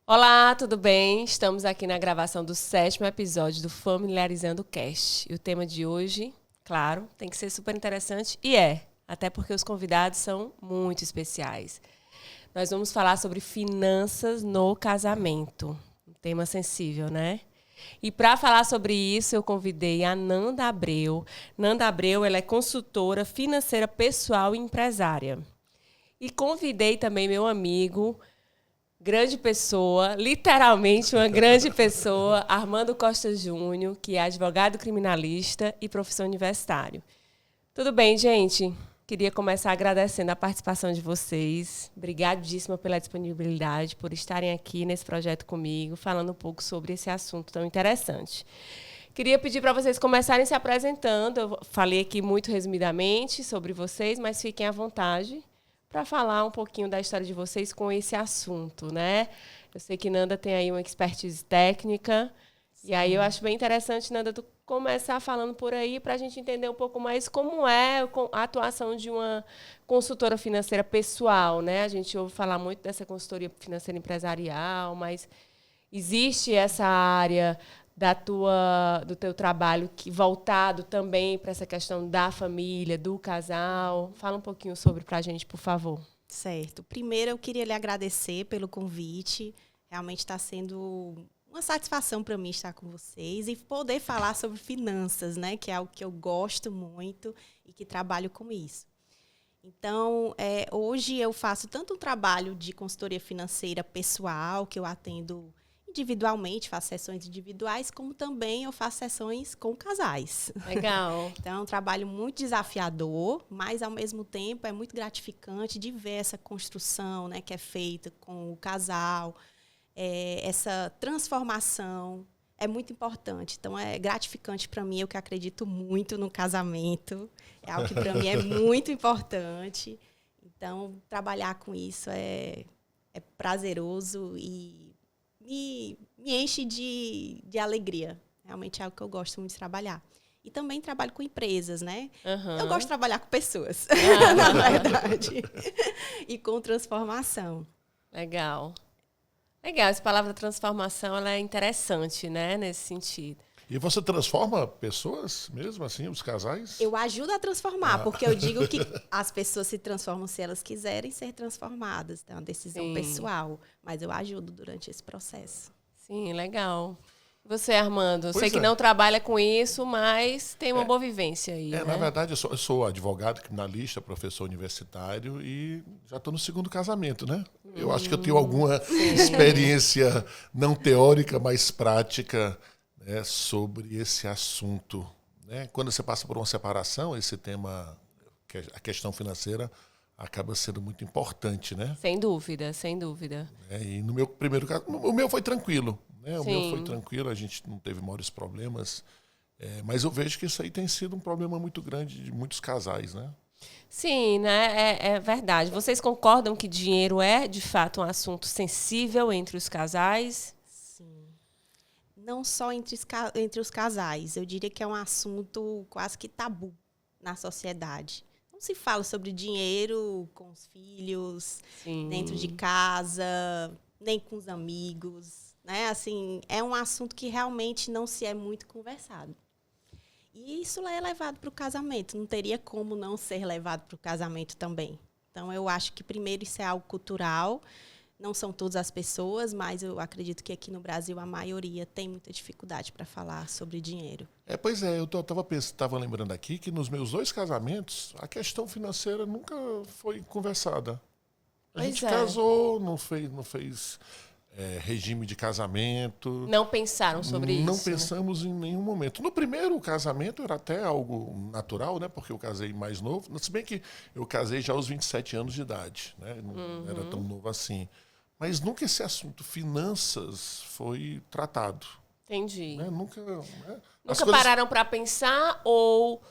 Olá, tudo bem? Estamos aqui na gravação do 7º episódio do Familiarizando Cast. E o tema de hoje, claro, tem que ser super interessante até porque os convidados são muito especiais. Nós vamos falar sobre finanças no casamento. Um tema sensível, né? E para falar sobre isso, eu convidei a Nanda Abreu. Nanda Abreu, ela é consultora financeira pessoal e empresária. E convidei também meu amigo, grande pessoa, literalmente uma grande pessoa, Armando Costa Júnior, que é advogado criminalista e professor universitário. Tudo bem, gente? Queria começar agradecendo a participação de vocês. Obrigadíssima pela disponibilidade, por estarem aqui nesse projeto comigo, falando um pouco sobre esse assunto tão interessante. Queria pedir para vocês começarem se apresentando. Eu falei aqui muito resumidamente sobre vocês, mas fiquem à vontade para falar um pouquinho da história de vocês com esse assunto, né? Eu sei que Nanda tem aí uma expertise técnica. Sim. E aí eu acho bem interessante, Nanda, tu começar falando por aí para a gente entender um pouco mais como é a atuação de uma consultora financeira pessoal, né? A gente ouve falar muito dessa consultoria financeira empresarial, mas existe essa área do teu trabalho voltado também para essa questão da família, do casal. Fala um pouquinho sobre para a gente, por favor. Certo. Primeiro, eu queria lhe agradecer pelo convite. Realmente está sendo uma satisfação para mim estar com vocês e poder falar sobre finanças, né? Que é algo que eu gosto muito e que trabalho com isso. Então, hoje eu faço tanto um trabalho de consultoria financeira pessoal, que eu atendo individualmente, faço sessões individuais, como também eu faço sessões com casais. Legal. Então, é um trabalho muito desafiador, mas, ao mesmo tempo, é muito gratificante de ver essa construção, né, que é feita com o casal, essa transformação é muito importante. Então, é gratificante para mim, eu que acredito muito no casamento, é algo que para mim é muito importante. Então, trabalhar com isso é prazeroso e me enche de alegria. Realmente é algo que eu gosto muito de trabalhar. E também trabalho com empresas, né? Uhum. Eu gosto de trabalhar com pessoas, na verdade. E com transformação. Legal. Legal, essa palavra transformação ela é interessante, né? Nesse sentido. E você transforma pessoas mesmo, assim, os casais? Eu ajudo a transformar, porque eu digo que as pessoas se transformam se elas quiserem ser transformadas. É uma decisão pessoal, mas eu ajudo durante esse processo. Sim, legal. Você, Armando, sei que não trabalha com isso, mas tem uma boa vivência aí, né? Na verdade, eu sou advogado, criminalista, professor universitário e já estou no segundo casamento, né? Eu acho que eu tenho alguma experiência não teórica, mas prática, né, sobre esse assunto, né? Quando você passa por uma separação, esse tema, a questão financeira, acaba sendo muito importante, né? Sem dúvida, sem dúvida. E no meu primeiro caso, o meu foi tranquilo, né? O meu foi tranquilo, a gente não teve maiores problemas, mas eu vejo que isso aí tem sido um problema muito grande de muitos casais, né? Sim, né? É verdade. Vocês concordam que dinheiro é, de fato, um assunto sensível entre os casais? Não só entre os casais, eu diria que é um assunto quase que tabu na sociedade. Não se fala sobre dinheiro com os filhos, dentro de casa, nem com os amigos, né? Assim, é um assunto que realmente não se é muito conversado. E isso é levado para o casamento, não teria como não ser levado para o casamento também. Então, eu acho que, primeiro, isso é algo cultural. Não são todas as pessoas, mas eu acredito que aqui no Brasil a maioria tem muita dificuldade para falar sobre dinheiro. Pois é, eu estava lembrando aqui que nos meus 2 casamentos a questão financeira nunca foi conversada. A gente casou, não fez regime de casamento. Não pensaram sobre isso? Não pensamos em nenhum momento. No primeiro casamento era até algo natural, né? Porque eu casei mais novo. Se bem que eu casei já aos 27 anos de idade, né? Não era tão novo assim. Mas nunca esse assunto finanças foi tratado. Entendi. Né? Nunca pararam para pensar ou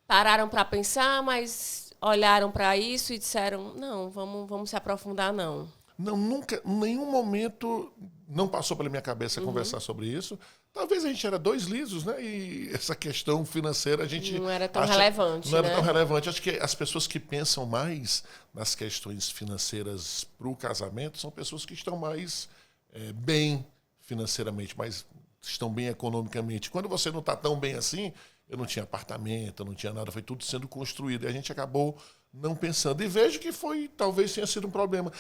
pararam para pensar, mas olharam para isso e disseram, não, vamos se aprofundar, não. Não, nunca, em nenhum momento não passou pela minha cabeça conversar sobre isso. Talvez a gente era 2 lisos, né? E essa questão financeira a gente... Não era tão relevante, Não era tão relevante. Acho que as pessoas que pensam mais nas questões financeiras para o casamento são pessoas que estão mais bem financeiramente, mas estão bem economicamente. Quando você não está tão bem assim, eu não tinha apartamento, eu não tinha nada, foi tudo sendo construído. E a gente acabou não pensando. E vejo que talvez tenha sido um problema.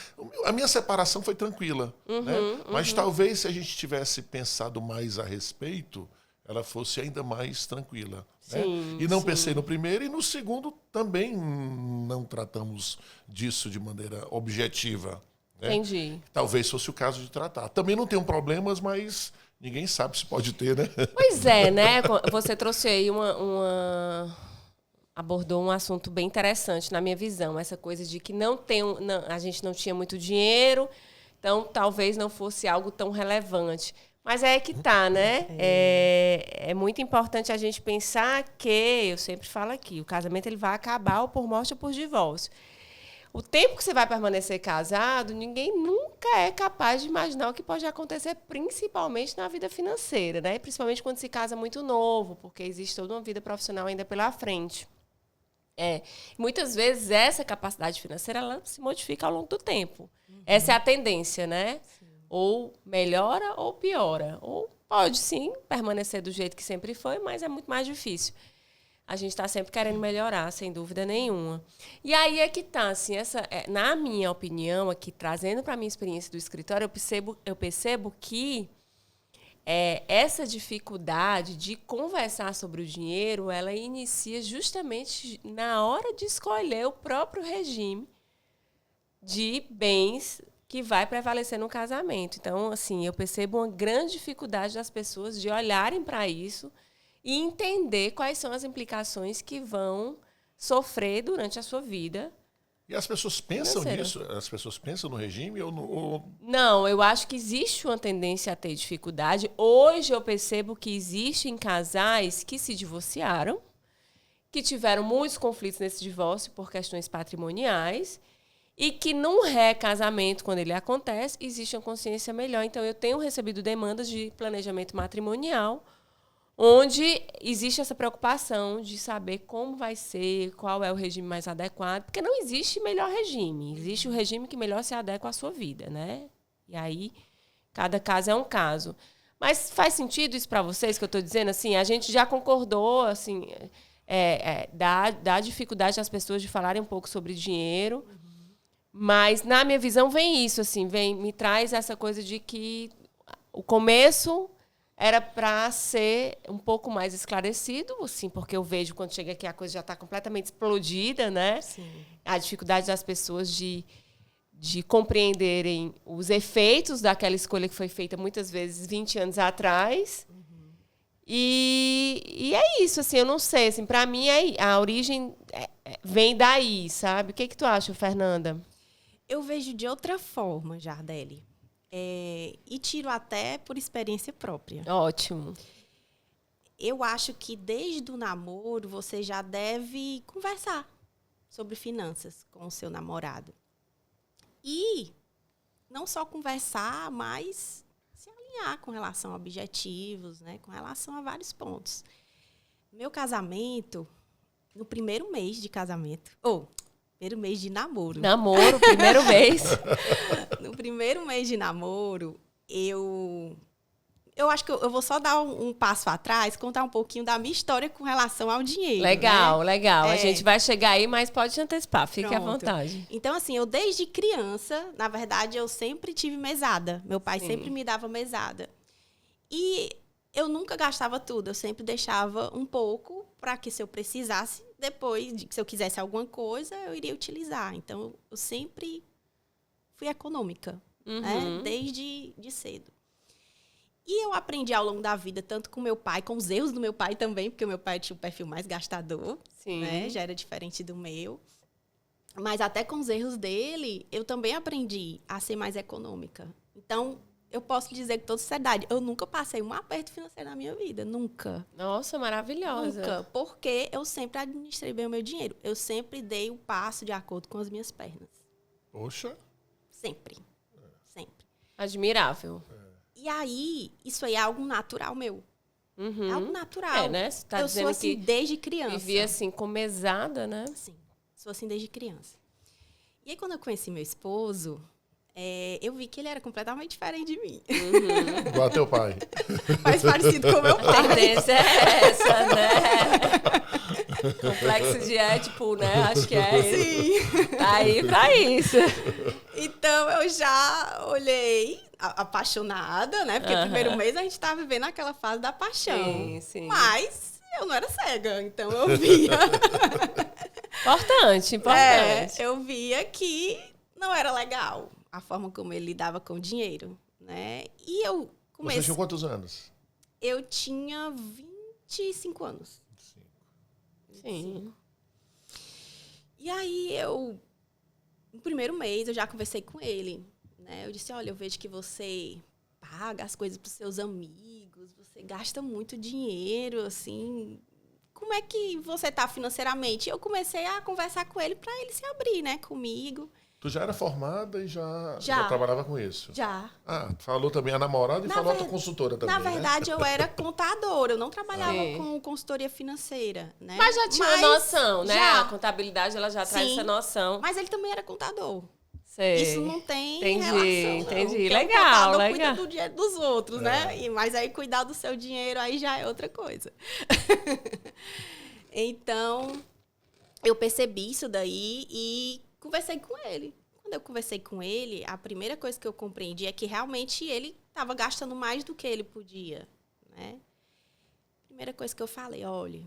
A minha separação foi tranquila, né? Mas talvez se a gente tivesse pensado mais a respeito, ela fosse ainda mais tranquila. Sim, né? E não pensei no primeiro, e no segundo também não tratamos disso de maneira objetiva. Né? Entendi. Talvez fosse o caso de tratar. Também não tenho problemas, mas ninguém sabe se pode ter, né? Pois é, né? Você trouxe aí abordou um assunto bem interessante na minha visão, essa coisa de que a gente não tinha muito dinheiro, então talvez não fosse algo tão relevante. Mas é que tá, né? É muito importante a gente pensar que, eu sempre falo aqui, o casamento ele vai acabar ou por morte ou por divórcio. O tempo que você vai permanecer casado, ninguém nunca é capaz de imaginar o que pode acontecer, principalmente na vida financeira, né? Principalmente quando se casa muito novo, porque existe toda uma vida profissional ainda pela frente. Muitas vezes essa capacidade financeira ela se modifica ao longo do tempo. Essa é a tendência, né? Sim. Ou melhora ou piora. Ou pode, sim, permanecer do jeito que sempre foi, mas é muito mais difícil. A gente está sempre querendo melhorar, sem dúvida nenhuma. E aí é que tá, assim, na minha opinião, aqui, trazendo para a minha experiência do escritório, eu percebo que essa dificuldade de conversar sobre o dinheiro, ela inicia justamente na hora de escolher o próprio regime de bens que vai prevalecer no casamento. Então, assim, eu percebo uma grande dificuldade das pessoas de olharem para isso e entender quais são as implicações que vão sofrer durante a sua vida. E as pessoas pensam nisso? As pessoas pensam no regime ou no... Não, eu acho que existe uma tendência a ter dificuldade. Hoje eu percebo que existem casais que se divorciaram, que tiveram muitos conflitos nesse divórcio por questões patrimoniais e que num recasamento, quando ele acontece, existe uma consciência melhor. Então, eu tenho recebido demandas de planejamento matrimonial onde existe essa preocupação de saber como vai ser, qual é o regime mais adequado, porque não existe melhor regime, existe o regime que melhor se adequa à sua vida, né? E aí, cada caso é um caso. Mas faz sentido isso para vocês que eu estou dizendo? Assim, a gente já concordou, assim, da dificuldade das pessoas de falarem um pouco sobre dinheiro, mas na minha visão vem isso, assim, me traz essa coisa de que o começo era para ser um pouco mais esclarecido, assim, porque eu vejo quando chega aqui a coisa já está completamente explodida, né? Sim. A dificuldade das pessoas de compreenderem os efeitos daquela escolha que foi feita muitas vezes 20 anos atrás. Uhum. E é isso, assim, eu não sei, assim, para mim a origem vem daí, sabe? O que tu acha, Fernanda? Eu vejo de outra forma, Jardelli. E tiro até por experiência própria. Ótimo. Eu acho que desde o namoro você já deve conversar sobre finanças com o seu namorado. E não só conversar, mas se alinhar com relação a objetivos, né? Com relação a vários pontos. Meu casamento, no primeiro mês de casamento... primeiro mês de namoro. Namoro, primeiro mês. No primeiro mês de namoro, eu acho que eu vou só dar um passo atrás, contar um pouquinho da minha história com relação ao dinheiro. Legal, né? legal. A gente vai chegar aí, mas pode antecipar, fique à Pronto. vontade. Então, assim, eu desde criança, na verdade, eu sempre tive mesada. Meu pai sempre me dava mesada. E eu nunca gastava tudo, eu sempre deixava um pouco para que se eu precisasse, depois, se eu quisesse alguma coisa, eu iria utilizar. Então, eu sempre fui econômica, né? Desde cedo. E eu aprendi ao longo da vida, tanto com meu pai, com os erros do meu pai também, porque o meu pai tinha um perfil mais gastador, né? Já era diferente do meu. Mas até com os erros dele, eu também aprendi a ser mais econômica. Então, eu posso dizer com toda sinceridade, eu nunca passei um aperto financeiro na minha vida, nunca. Nossa, maravilhosa. Nunca, porque eu sempre administrei bem o meu dinheiro. Eu sempre dei o passo de acordo com as minhas pernas. Poxa. Sempre. Sempre. Admirável. E aí, isso aí é algo natural meu. É algo natural. Né? Você tá eu dizendo sou assim que desde criança. Vivia assim, com mesada, né? Sim, sou assim desde criança. E aí, quando eu conheci meu esposo, eu vi que ele era completamente diferente de mim. Igual teu pai. Mais parecido com o meu A pai. tendência é essa, né? Complexo de Édipo, né? Acho que é ele. Sim. Tá aí pra isso. Então, eu já olhei apaixonada, né? Porque Aham. primeiro mês a gente tava vivendo aquela fase da paixão. Sim, sim. Mas eu não era cega, então eu via. Importante. Eu via que não era legal a forma como ele lidava com o dinheiro, né? E eu Vocês comecei... tinham quantos anos? Eu tinha 25 anos. Sim. E aí, no primeiro mês, eu já conversei com ele, né? Eu disse, olha, eu vejo que você paga as coisas para os seus amigos, você gasta muito dinheiro, assim... Como é que você tá financeiramente? Eu comecei a conversar com ele para ele se abrir, né? Comigo. Tu já era formada e já Já. trabalhava com isso? Já. Ah, falou também a namorada e falou a tua consultora também, Na verdade, eu era contadora, eu não trabalhava Sim. com consultoria financeira, né? Mas já tinha noção, né? já. A contabilidade, ela já traz Sim. essa noção. Mas ele também era contador. Sei. Isso não tem Entendi, relação, entendi. não. Porque Legal, o contador legal. cuida do dinheiro dos outros, né? Mas aí cuidar do seu dinheiro aí já é outra coisa. Então, eu percebi isso daí e conversei com ele. Quando eu conversei com ele, a primeira coisa que eu compreendi é que realmente ele estava gastando mais do que ele podia, né? Primeira coisa que eu falei, olha,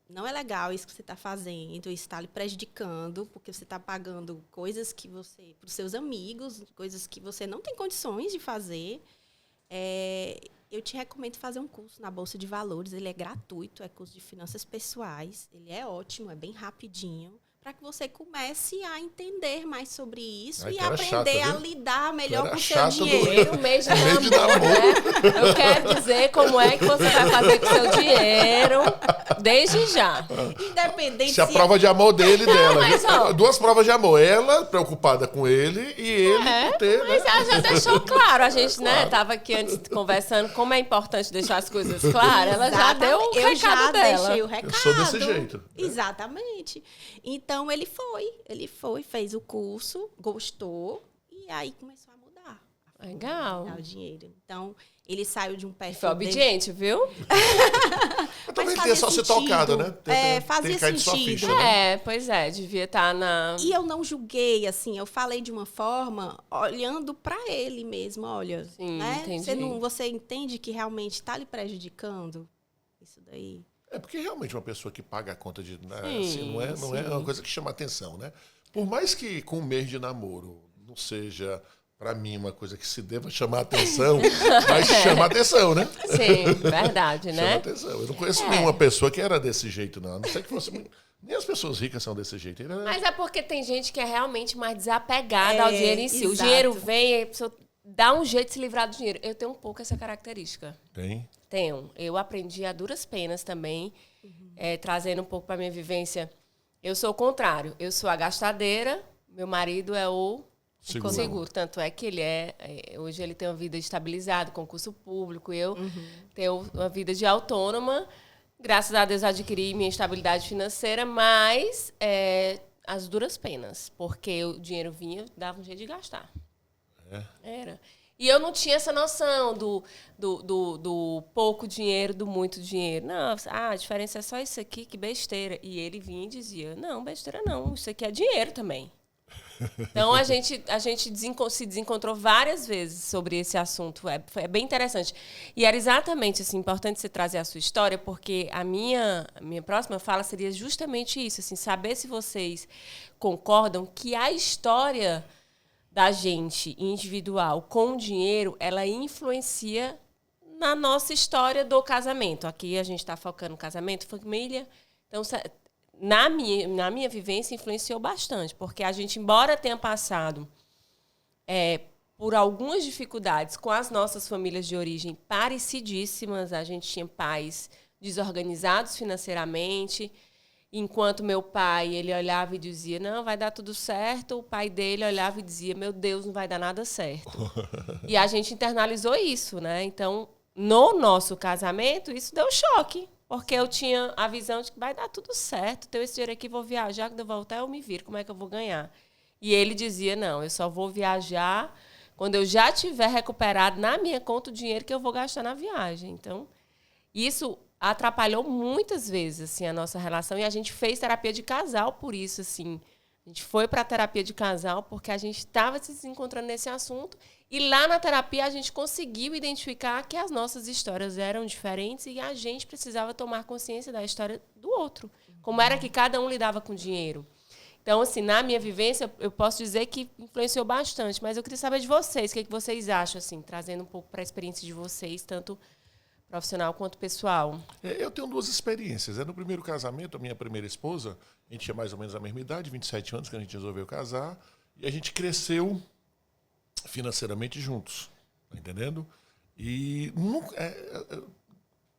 não é legal isso que você está fazendo, isso está lhe prejudicando, porque você está pagando coisas que você, para os seus amigos, coisas que você não tem condições de fazer. Eu te recomendo fazer um curso na Bolsa de Valores, ele é gratuito, é curso de finanças pessoais, ele é ótimo, é bem rapidinho, para que você comece a entender mais sobre isso e aprender a lidar melhor com o seu dinheiro. Primeiro mês de de namoro, namoro. né? Eu quero dizer como é que você vai fazer com o seu dinheiro desde já. Independente Se a prova de amor dele e dela. mas, viu? ó. Duas provas de amor. Ela preocupada com ele e ele por ter, Mas né? ela já deixou claro. A gente, né, tava aqui antes conversando como é importante deixar as coisas claras. Ela já deu o eu recado já dela. deixei o recado. Eu sou desse jeito. Exatamente. Então, ele foi, fez o curso, gostou, e aí começou a mudar. Legal. O dinheiro. Então, ele saiu de um perfil... Foi obediente, viu? Mas também tem só ser tocado, né? Fazia caído sua sentido. ficha, né? Pois é. Devia estar na... E eu não julguei, assim, eu falei de uma forma olhando para ele mesmo, olha, Sim, né? entendi. Você entende que realmente está lhe prejudicando isso daí? É porque realmente uma pessoa que paga a conta de... Né, Sim, assim, não é uma coisa que chama atenção, né? Por mais que com um mês de namoro não seja, para mim, uma coisa que se deva chamar atenção, mas chama atenção, né? Sim, verdade, Chama né? atenção. Eu não conheço nenhuma pessoa que era desse jeito, não. A não ser que fosse... Nem as pessoas ricas são desse jeito. Mas é porque tem gente que é realmente mais desapegada ao dinheiro em si. O exato. dinheiro vem e a pessoa dá um jeito de se livrar do dinheiro. Eu tenho um pouco essa característica. Tem? Tenho. Eu aprendi a duras penas também, trazendo um pouco para minha vivência. Eu sou o contrário. Eu sou a gastadeira, meu marido é o seguro. Tanto é que ele hoje ele tem uma vida estabilizada, concurso público. Eu tenho uma vida de autônoma. Graças a Deus adquiri minha estabilidade financeira, mas as duras penas. Porque o dinheiro vinha, dava um jeito de gastar. Era. E eu não tinha essa noção do pouco dinheiro, do muito dinheiro. Não, a diferença é só isso aqui, que besteira. E ele vinha e dizia, não, besteira não, isso aqui é dinheiro também. Então, a gente se desencontrou várias vezes sobre esse assunto. É bem interessante. E era exatamente assim, importante você trazer a sua história, porque a minha próxima fala seria justamente isso, assim, saber se vocês concordam que a história da gente individual com o dinheiro, ela influencia na nossa história do casamento. Aqui a gente está focando no casamento, família. Então, na minha vivência, influenciou bastante, porque a gente, embora tenha passado por algumas dificuldades com as nossas famílias de origem parecidíssimas, a gente tinha pais desorganizados financeiramente, enquanto meu pai, ele olhava e dizia, não, vai dar tudo certo, o pai dele olhava e dizia, meu Deus, não vai dar nada certo. E a gente internalizou isso, né? Então, no nosso casamento, isso deu choque. Porque eu tinha a visão de que vai dar tudo certo, tenho esse dinheiro aqui, vou viajar, quando eu voltar eu me viro, como é que eu vou ganhar? E ele dizia, não, eu só vou viajar quando eu já tiver recuperado na minha conta o dinheiro que eu vou gastar na viagem. Então, isso atrapalhou muitas vezes assim, a nossa relação. E a gente fez terapia de casal por isso. Assim. A gente foi para a terapia de casal porque a gente estava se desencontrando nesse assunto. E lá na terapia a gente conseguiu identificar que as nossas histórias eram diferentes e a gente precisava tomar consciência da história do outro. Como era que cada um lidava com o dinheiro. Então, assim, na minha vivência, eu posso dizer que influenciou bastante. Mas eu queria saber de vocês, o que vocês acham, assim, trazendo um pouco para a experiência de vocês, tanto profissional quanto pessoal. Eu tenho 2 experiências. No primeiro casamento, a minha primeira esposa, a gente tinha mais ou menos a mesma idade, 27 anos, que a gente resolveu casar, e a gente cresceu financeiramente juntos, tá entendendo? E nunca,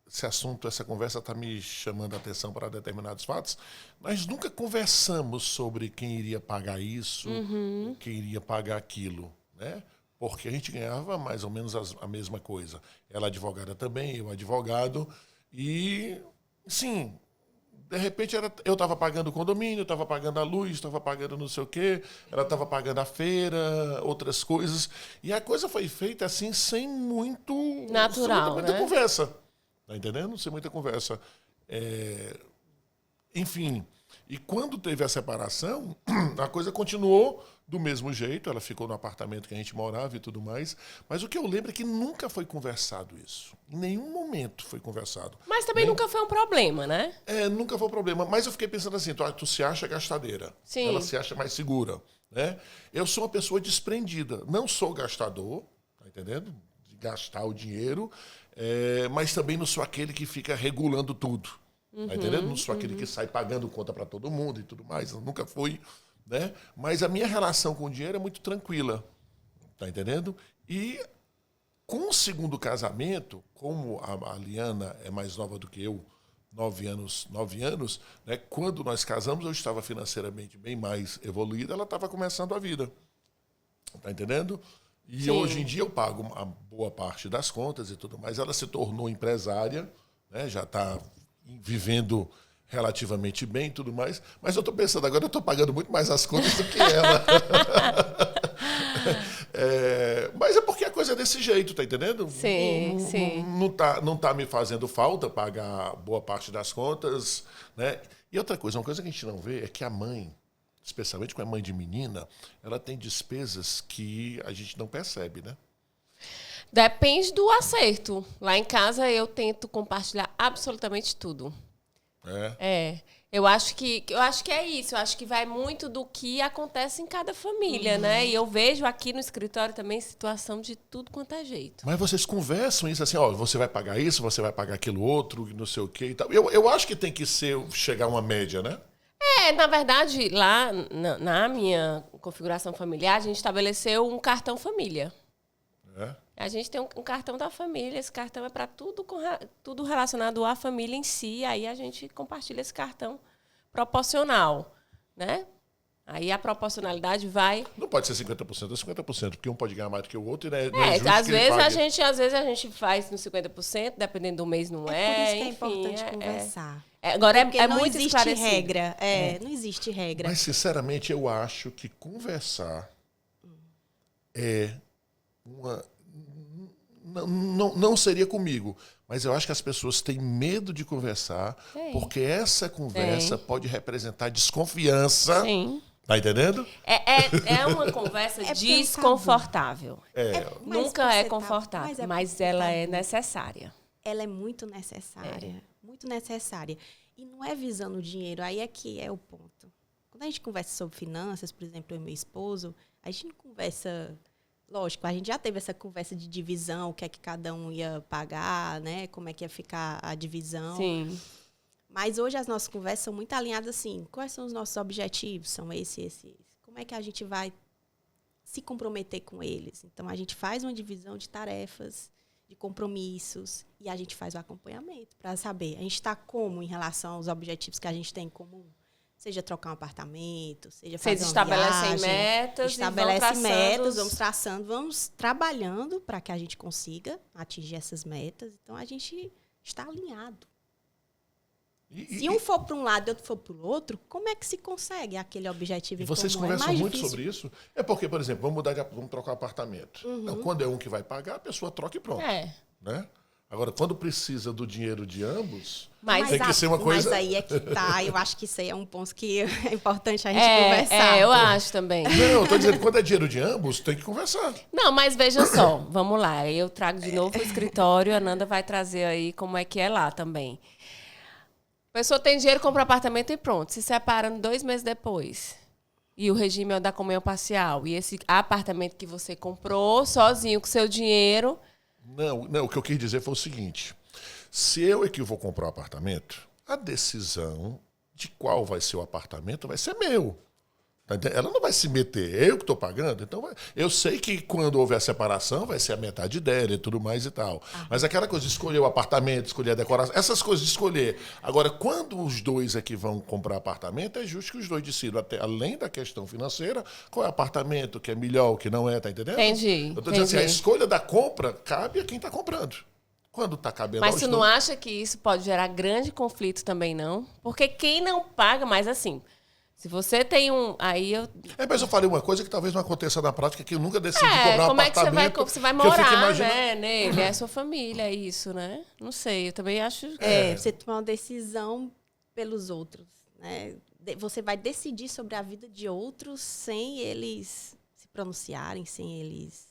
esse assunto, essa conversa está me chamando a atenção para determinados fatos. Nós nunca conversamos sobre quem iria pagar isso, quem iria pagar aquilo, né? Porque a gente ganhava mais ou menos a mesma coisa. Ela advogada também, eu advogado. E, sim, de repente eu estava pagando o condomínio, estava pagando a luz, estava pagando não sei o quê, ela estava pagando a feira, outras coisas. E a coisa foi feita assim, sem muito... Natural, sem muita né? conversa. Tá entendendo? Sem muita conversa. Enfim, e quando teve a separação, a coisa continuou do mesmo jeito, ela ficou no apartamento que a gente morava e tudo mais, mas o que eu lembro é que nunca foi conversado isso. Em nenhum momento foi conversado. Mas também nunca foi um problema, né? Nunca foi um problema. Mas eu fiquei pensando assim, tu se acha gastadeira, Sim. ela se acha mais segura, né? Eu sou uma pessoa desprendida, não sou gastador, tá entendendo? De gastar o dinheiro, mas também não sou aquele que fica regulando tudo, tá entendendo? Não sou aquele que sai pagando conta para todo mundo e tudo mais, eu nunca fui... Né? Mas a minha relação com o dinheiro é muito tranquila, tá entendendo? E com o segundo casamento, como a Liana é mais nova do que eu, 9 anos, né? Quando nós casamos, eu estava financeiramente bem mais evoluída, ela estava começando a vida, tá entendendo? E Sim. Hoje em dia eu pago a boa parte das contas e tudo mais. Ela se tornou empresária, né? Já está vivendo relativamente bem e tudo mais, mas eu estou pensando, agora eu estou pagando muito mais as contas do que ela. Mas é porque a coisa é desse jeito, tá entendendo? Sim, sim. Não tá me fazendo falta pagar boa parte das contas, né? E outra coisa, uma coisa que a gente não vê é que a mãe, especialmente com a mãe de menina, ela tem despesas que a gente não percebe, né? Depende do acerto. Lá em casa eu tento compartilhar absolutamente tudo. Eu acho que é isso. Eu acho que vai muito do que acontece em cada família, né? E eu vejo aqui no escritório também situação de tudo quanto é jeito. Mas vocês conversam isso assim, ó, você vai pagar isso, você vai pagar aquilo outro, não sei o quê e tal. Eu acho que tem que chegar a uma média, né? Na verdade, lá na minha configuração familiar, a gente estabeleceu um cartão família. A gente tem um cartão da família, esse cartão é para tudo relacionado à família em si, aí a gente compartilha esse cartão proporcional, né? Aí a proporcionalidade vai... Não pode ser 50%, é 50%, porque um pode ganhar mais do que o outro e não é justo às que ele vezes pague. às vezes a gente faz no 50%, dependendo do mês não é. Por isso que é enfim, importante conversar. Agora Porque não muito existe esclarecido. regra. Não existe regra. Mas, sinceramente, eu acho que conversar é uma... Não seria comigo, mas eu acho que as pessoas têm medo de conversar, porque essa conversa pode representar desconfiança. Sim. Tá entendendo? É uma conversa desconfortável. Nunca é confortável, mas ela é necessária. Ela é muito necessária. Muito necessária. E não é visando o dinheiro, aí é que é o ponto. Quando a gente conversa sobre finanças, por exemplo, eu e meu esposo, a gente não conversa... Lógico, a gente já teve essa conversa de divisão, o que é que cada um ia pagar, né? Como é que ia ficar a divisão. Sim. Mas hoje as nossas conversas são muito alinhadas assim. Quais são os nossos objetivos? São esse. Como é que a gente vai se comprometer com eles? Então, a gente faz uma divisão de tarefas, de compromissos, e a gente faz o acompanhamento para saber. A gente está como em relação aos objetivos que a gente tem em comum? Seja trocar um apartamento, seja fazer uma estabelecem viagem, metas, estabelece metas, vamos traçando, vamos trabalhando para que a gente consiga atingir essas metas. Então, a gente está alinhado. Se um for para um lado e outro for para o outro, como é que se consegue aquele objetivo em comum? Vocês conversam muito sobre isso? É porque, por exemplo, vamos trocar apartamento. Então, quando é um que vai pagar, a pessoa troca e pronto. Né? Agora, quando precisa do dinheiro de ambos, tem que ser uma coisa... Mas aí é que tá. Eu acho que isso aí é um ponto que é importante a gente conversar. Eu acho também. Não, eu estou dizendo que quando é dinheiro de ambos, tem que conversar. Não, mas veja só, vamos lá. Eu trago de novo o escritório, a Nanda vai trazer aí como é que é lá também. A pessoa tem dinheiro, compra um apartamento e pronto. Se separam 2 meses depois. E o regime é o da comunhão parcial. E esse apartamento que você comprou sozinho com seu dinheiro... Não, o que eu quis dizer foi o seguinte. Se eu é que vou comprar um apartamento, a decisão de qual vai ser o apartamento vai ser meu. Ela não vai se meter, eu que estou pagando, então eu sei que quando houver a separação vai ser a metade dela e tudo mais e tal. Mas aquela coisa de escolher o apartamento, escolher a decoração, essas coisas de escolher. Agora, quando os dois é que vão comprar apartamento, é justo que os dois decidam, até, além da questão financeira, qual é o apartamento que é melhor, o que não é, tá entendendo? Entendi. Eu estou dizendo assim, a escolha da compra cabe a quem está comprando. Quando está cabendo Mas você não acha que isso pode gerar grande conflito também, não? Porque quem não paga, mais assim... Se você tem um... Mas eu falei uma coisa que talvez não aconteça na prática, que eu nunca decidi cobrar como apartamento. Como é que você vai morar, né, nele? É a sua família, é isso, né? Não sei, eu também acho... Você toma uma decisão pelos outros, né? Você vai decidir sobre a vida de outros sem eles se pronunciarem, sem eles...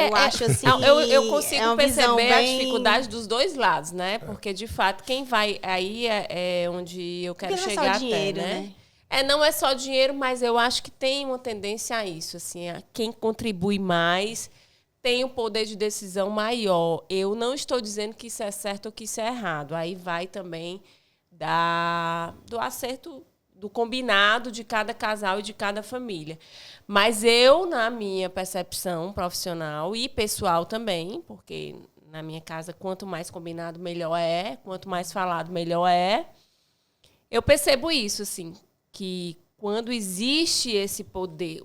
Eu acho assim... Eu consigo perceber a dificuldade dos dois lados, né? Porque, de fato, quem vai... Aí é onde eu quero chegar não é só dinheiro, até, né? Não é só dinheiro, mas eu acho que tem uma tendência a isso, assim, a quem contribui mais tem um poder de decisão maior. Eu não estou dizendo que isso é certo ou que isso é errado. Aí vai também do acerto, do combinado de cada casal e de cada família. Mas eu, na minha percepção profissional e pessoal também, porque na minha casa, quanto mais combinado, melhor é, quanto mais falado, melhor é, eu percebo isso, assim, que quando existe esse poder,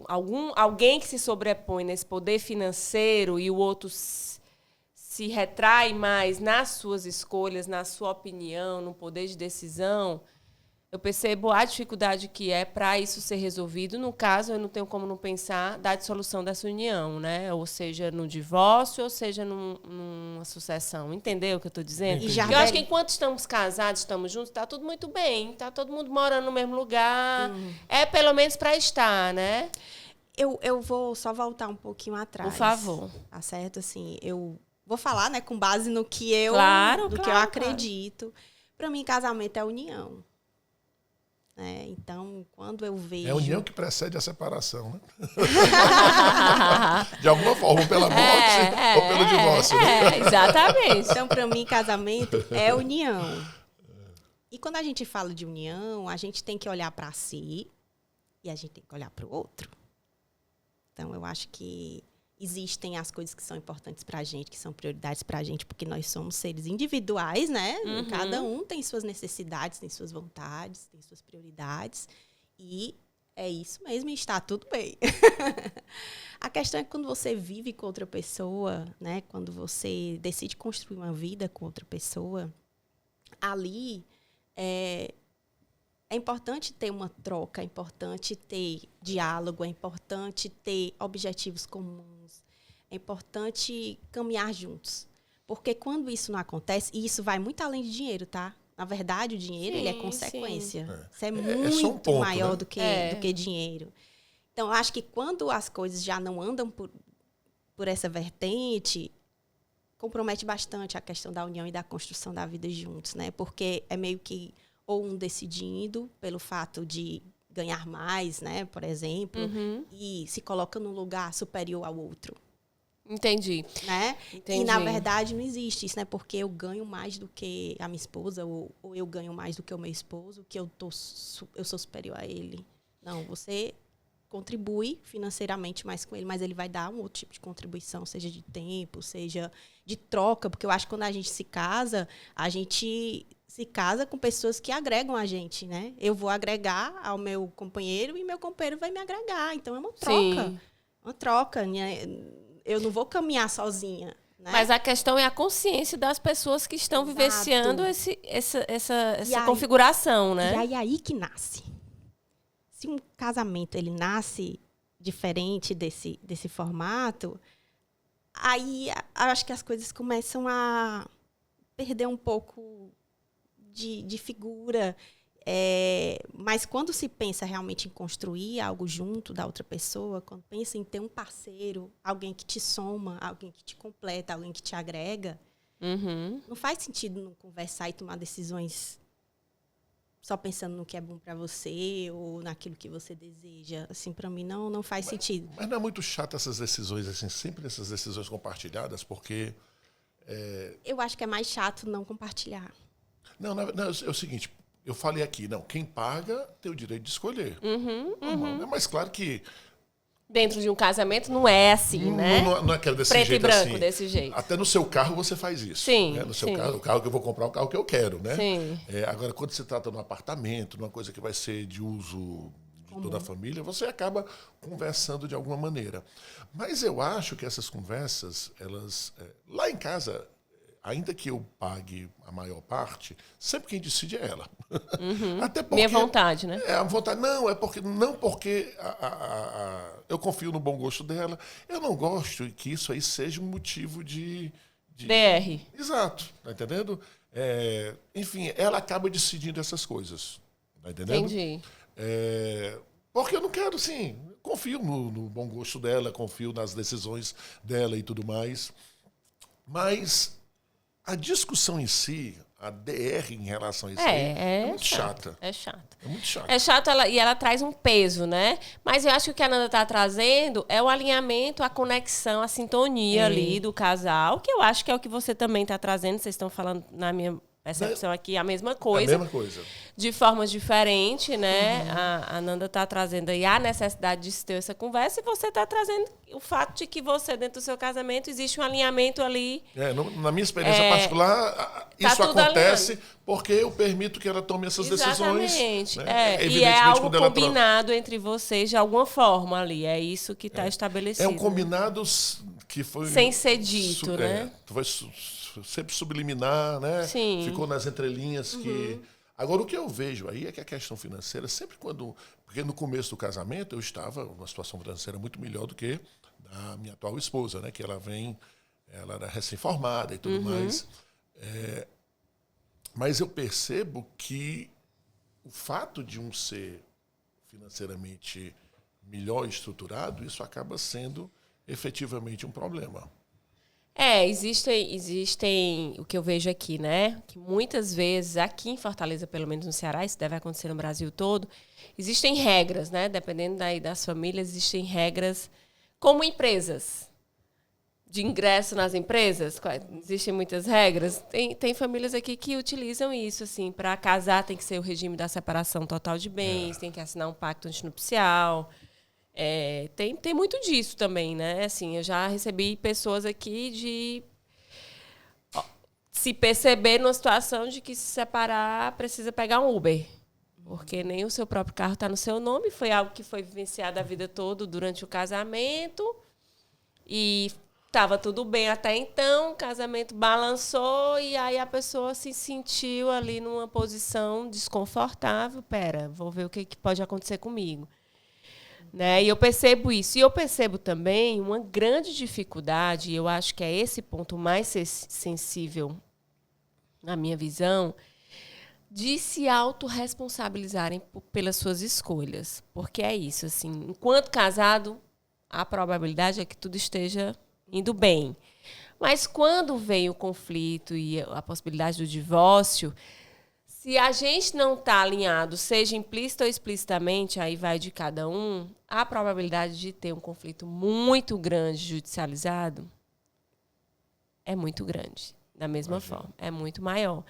alguém que se sobrepõe nesse poder financeiro e o outro se retrai mais nas suas escolhas, na sua opinião, no poder de decisão, eu percebo a dificuldade que é para isso ser resolvido. No caso, eu não tenho como não pensar da dissolução dessa união, né? Ou seja, no divórcio, ou seja, numa sucessão. Entendeu o que eu estou dizendo? Eu acho que enquanto estamos casados, estamos juntos, está tudo muito bem. Está todo mundo morando no mesmo lugar. É pelo menos para estar, né? Eu vou só voltar um pouquinho atrás. Por favor. Tá certo? Assim, eu vou falar, né, com base no que eu, que eu acredito. Para mim, casamento é união. Então, quando eu vejo... É a união que precede a separação, né? De alguma forma, ou pela morte ou pelo divórcio. Né? Exatamente. Então, para mim, casamento é união. E quando a gente fala de união, a gente tem que olhar para si e a gente tem que olhar para o outro. Então, eu acho que existem as coisas que são importantes para a gente, que são prioridades para a gente, porque nós somos seres individuais, né? Cada um tem suas necessidades, tem suas vontades, tem suas prioridades. E é isso mesmo, e está tudo bem. A questão é que quando você vive com outra pessoa, né? Quando você decide construir uma vida com outra pessoa, ali é importante ter uma troca, é importante ter diálogo, é importante ter objetivos comuns, é importante caminhar juntos. Porque quando isso não acontece, e isso vai muito além de dinheiro, tá? Na verdade, o dinheiro ele é consequência. Isso é muito maior, né? do que dinheiro. Então, eu acho que quando as coisas já não andam por essa vertente, compromete bastante a questão da união e da construção da vida juntos, né? Porque é meio que ou um decidindo pelo fato de ganhar mais, né, por exemplo, e se coloca num lugar superior ao outro. Entendi. Né? E, na verdade, não existe isso, né? Porque eu ganho mais do que a minha esposa, ou eu ganho mais do que o meu esposo, que eu sou superior a ele. Não, você contribui financeiramente mais com ele, mas ele vai dar um outro tipo de contribuição, seja de tempo, seja de troca, porque eu acho que quando a gente se casa com pessoas que agregam a gente, né? Eu vou agregar ao meu companheiro e meu companheiro vai me agregar. Então, é uma troca. Sim. Uma troca, né? Eu não vou caminhar sozinha. Né? Mas a questão é a consciência das pessoas que estão vivenciando essa configuração, né? E aí que nasce. Se um casamento ele nasce diferente desse formato, aí acho que as coisas começam a perder um pouco de figura. Mas quando se pensa realmente em construir algo junto da outra pessoa, quando pensa em ter um parceiro, alguém que te soma, alguém que te completa, alguém que te agrega, não faz sentido não conversar e tomar decisões só pensando no que é bom para você ou naquilo que você deseja. Assim, para mim, não faz sentido. Mas não é muito chato essas decisões, assim, sempre essas decisões compartilhadas, porque... Eu acho que é mais chato não compartilhar. Não, é o seguinte, eu falei aqui, quem paga tem o direito de escolher. Mas claro que... Dentro de um casamento não é assim, né? Não é aquele desse preto jeito e branco, assim. desse jeito. Até no seu carro você faz isso. Sim, né? No seu sim. carro, o carro que eu vou comprar, o carro que eu quero, né? Sim. Agora, quando se trata de um apartamento, numa coisa que vai ser de uso de toda a família, você acaba conversando de alguma maneira. Mas eu acho que essas conversas, elas... lá em casa, ainda que eu pague a maior parte, sempre quem decide é ela. Até porque, minha vontade, né? A vontade. Não porque eu confio no bom gosto dela. Eu não gosto que isso aí seja um motivo de DR. Exato, tá entendendo? Enfim, ela acaba decidindo essas coisas. Tá entendendo? Entendi. Porque eu não quero, assim, confio no bom gosto dela, confio nas decisões dela e tudo mais. Mas a discussão em si, a DR em relação a isso é muito chata. É chata. É muito chata. É chato e ela traz um peso, né? Mas eu acho que o que a Nanda está trazendo é o alinhamento, a conexão, a sintonia ali do casal, que eu acho que é o que você também está trazendo. Vocês estão falando, na minha percepção aqui, a mesma coisa. A mesma coisa. De formas diferentes, né? A Nanda está trazendo aí a necessidade de se ter essa conversa e você está trazendo o fato de que você, dentro do seu casamento, existe um alinhamento ali. Na minha experiência particular, isso acontece porque eu permito que ela tome essas decisões. Exatamente. Né? E é algo combinado entre vocês de alguma forma ali. É isso que está estabelecido. É um combinado que foi... sem ser dito, né? Foi sempre subliminar, né? Sim. Ficou nas entrelinhas que... Agora, o que eu vejo aí é que a questão financeira, sempre quando... Porque no começo do casamento eu estava numa situação financeira muito melhor do que a minha atual esposa, né? Que ela era recém-formada e tudo mais. Mas eu percebo que o fato de um ser financeiramente melhor estruturado, isso acaba sendo efetivamente um problema. Existem o que eu vejo aqui, né? Que muitas vezes, aqui em Fortaleza, pelo menos no Ceará, isso deve acontecer no Brasil todo, existem regras, né? Dependendo das famílias, existem regras como empresas. De ingresso nas empresas, existem muitas regras. Tem famílias aqui que utilizam isso, assim, para casar tem que ser o regime da separação total de bens, tem que assinar um pacto antinupcial. Tem muito disso também, né? Assim, eu já recebi pessoas aqui de se perceber numa situação de que se separar precisa pegar um Uber. Porque nem o seu próprio carro está no seu nome. Foi algo que foi vivenciado a vida toda durante o casamento. E estava tudo bem até então, o casamento balançou e aí a pessoa se sentiu ali numa posição desconfortável. Vou ver o que pode acontecer comigo. Né? E eu percebo isso. E eu percebo também uma grande dificuldade, e eu acho que é esse ponto mais sensível, na minha visão, de se autorresponsabilizarem pelas suas escolhas. Porque é isso, assim, enquanto casado, a probabilidade é que tudo esteja indo bem. Mas quando vem o conflito e a possibilidade do divórcio, se a gente não está alinhado, seja implícito ou explicitamente, aí vai de cada um, a probabilidade de ter um conflito muito grande judicializado é muito grande, da mesma forma, é muito maior.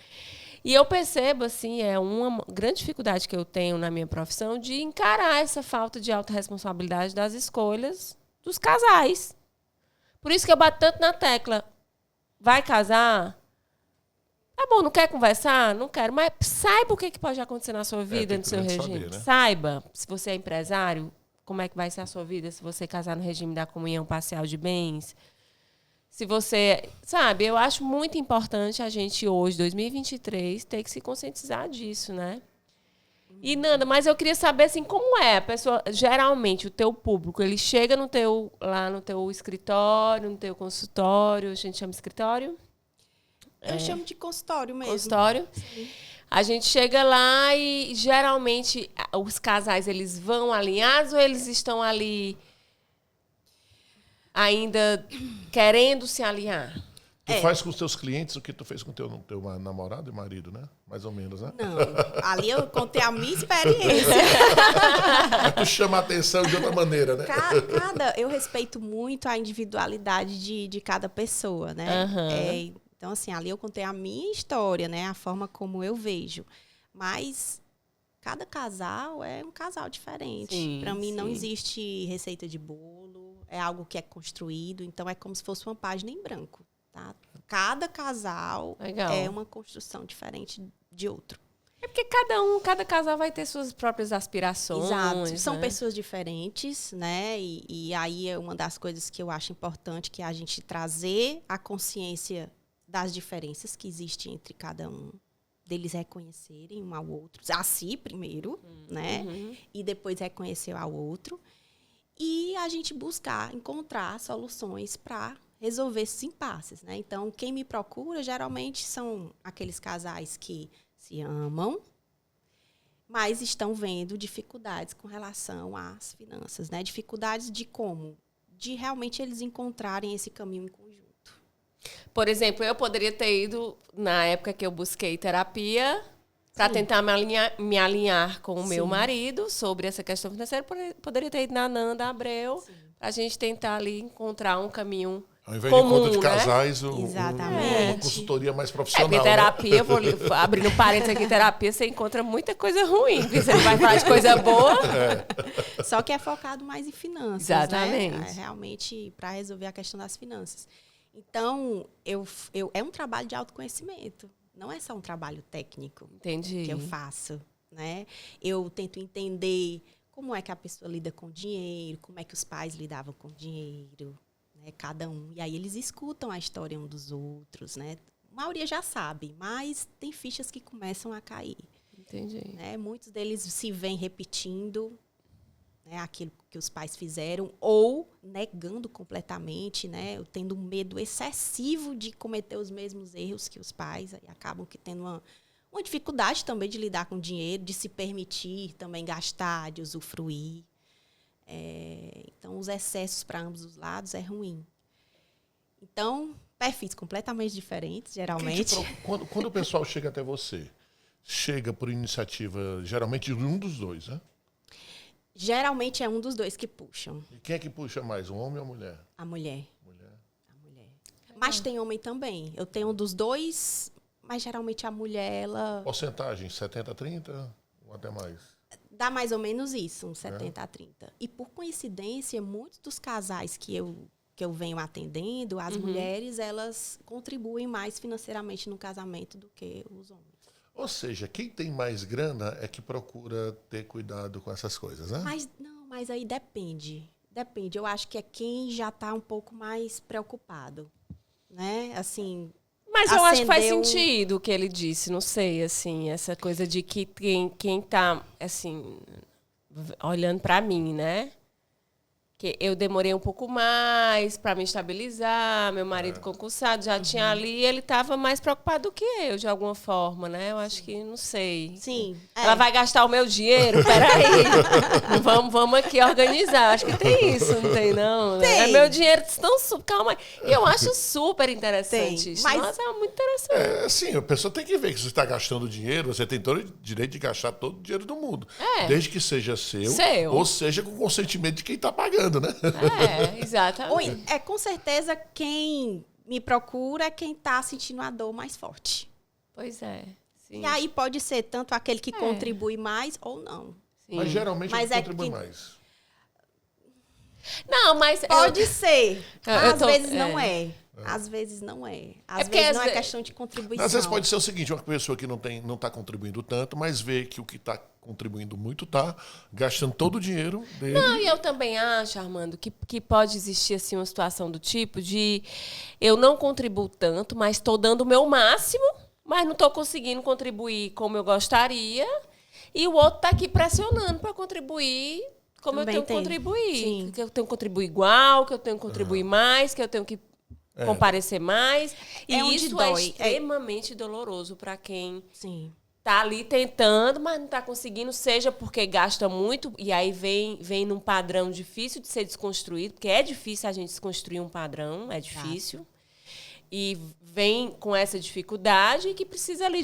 E eu percebo, assim, é uma grande dificuldade que eu tenho na minha profissão de encarar essa falta de autorresponsabilidade das escolhas dos casais. Por isso que eu bato tanto na tecla. Vai casar? Tá bom, não quer conversar? Não quero. Mas saiba o que pode acontecer na sua vida, no seu regime. Saber, né? Saiba, se você é empresário, como é que vai ser a sua vida se você casar no regime da comunhão parcial de bens. Se você... Sabe, eu acho muito importante a gente hoje, 2023, ter que se conscientizar disso, né? E, Nanda, mas eu queria saber, assim, como é a pessoa... Geralmente, o teu público, ele chega lá no teu escritório, no teu consultório, a gente chama escritório? Eu chamo de consultório mesmo. Consultório. Sim. A gente chega lá e, geralmente, os casais, eles vão alinhados ou eles estão ali ainda querendo se alinhar? Tu faz com os teus clientes o que tu fez com o teu namorado e marido, né? Mais ou menos, né? Não, ali eu contei a minha experiência. Mas tu chama a atenção de outra maneira, né? Eu respeito muito a individualidade de cada pessoa, né? Uhum. Então, assim, ali eu contei a minha história, né? A forma como eu vejo. Mas cada casal é um casal diferente. Para mim, não existe receita de bolo. É algo que é construído. Então, é como se fosse uma página em branco. Tá? Cada casal é uma construção diferente de outro. É porque cada casal vai ter suas próprias aspirações. Exato. São né? pessoas diferentes, né? E aí é uma das coisas que eu acho importante, que é a gente trazer a consciência das diferenças que existem entre cada um, deles reconhecerem um ao outro, a si primeiro, né? E depois reconhecer ao outro. E a gente encontrar soluções para resolver esses impasses, né? Então, quem me procura, geralmente, são aqueles casais que se amam, mas estão vendo dificuldades com relação às finanças, né? Dificuldades de como? De realmente eles encontrarem esse caminho em conjunto. Por exemplo, eu poderia ter ido, na época que eu busquei terapia, para tentar me alinhar com o meu marido sobre essa questão financeira, poderia ter ido na Nanda Abreu, para a gente tentar ali encontrar um caminho ao invés comum, de encontro de né? casais, Exatamente. uma consultoria mais profissional. Porque terapia, vou abrindo parênteses aqui, terapia, você encontra muita coisa ruim. Você não vai falar de coisa boa. Só que é focado mais em finanças. Exatamente. Né? Realmente, para resolver a questão das finanças. Então, é um trabalho de autoconhecimento. Não é só um trabalho técnico. Entendi. Que eu faço. Né? Eu tento entender como é que a pessoa lida com dinheiro, como é que os pais lidavam com dinheiro. Cada um. E aí eles escutam a história um dos outros, né? A maioria já sabe, mas tem fichas que começam a cair. Entendi. Né? Muitos deles se vêm repetindo, né, aquilo que os pais fizeram ou negando completamente, né? Tendo um medo excessivo de cometer os mesmos erros que os pais. Aí acabam que tendo uma dificuldade também de lidar com dinheiro, de se permitir também gastar, de usufruir. Então, os excessos para ambos os lados é ruim. Então, perfis completamente diferentes, geralmente. Quando o pessoal chega até você, chega por iniciativa, geralmente, de um dos dois, né? Geralmente é um dos dois que puxam. E quem é que puxa mais, um homem ou a mulher? A mulher. A mulher. Mas tem homem também. Eu tenho um dos dois, mas geralmente a mulher, ela... Porcentagem, 70-30 ou até mais? Dá mais ou menos isso, uns 70-30. E, por coincidência, muitos dos casais que eu venho atendendo, as mulheres, elas contribuem mais financeiramente no casamento do que os homens. Ou seja, quem tem mais grana é que procura ter cuidado com essas coisas, né? Mas aí depende. Depende. Eu acho que é quem já está um pouco mais preocupado, né? Assim... Mas eu acho que faz sentido o que ele disse, não sei, assim, essa coisa de que quem tá, assim, olhando para mim, né? Que eu demorei um pouco mais para me estabilizar, meu marido concursado já tinha ali, ele estava mais preocupado do que eu, de alguma forma, né? Eu acho que, não sei. Sim. Ela vai gastar o meu dinheiro? Peraí. vamos aqui organizar. Acho que tem isso, não tem não? Tem. É meu dinheiro, calma aí. Eu acho super interessante isso. Mas... Nossa, é muito interessante. Sim, a pessoa tem que ver que você está gastando dinheiro, você tem todo o direito de gastar todo o dinheiro do mundo. Desde que seja seu. Ou seja com consentimento de quem está pagando. Né? Exatamente. Com certeza quem me procura é quem está sentindo a dor mais forte. Pois é. Sim. E aí pode ser tanto aquele que contribui mais ou não. Sim. Mas geralmente contribui mais. Não, mas... Pode ser. Às vezes não é. Às vezes não é. É Às porque vezes às não é ve- questão de contribuição. Às vezes pode ser o seguinte, uma pessoa que não está contribuindo tanto, mas vê que o que está contribuindo muito está gastando todo o dinheiro dele. Não, e eu também acho, Armando, que pode existir assim, uma situação do tipo de eu não contribuo tanto, mas estou dando o meu máximo, mas não estou conseguindo contribuir como eu gostaria, e o outro está aqui pressionando para contribuir como Também eu tenho que tem. contribuir. Sim. Que eu tenho que contribuir igual, que eu tenho que contribuir mais, que eu tenho que comparecer mais. E É onde isso é dói. extremamente doloroso para quem Sim. tá ali tentando, mas não tá conseguindo, seja porque gasta muito, e aí vem num padrão difícil de ser desconstruído, porque é difícil a gente desconstruir um padrão, é difícil. E vem com essa dificuldade que precisa ali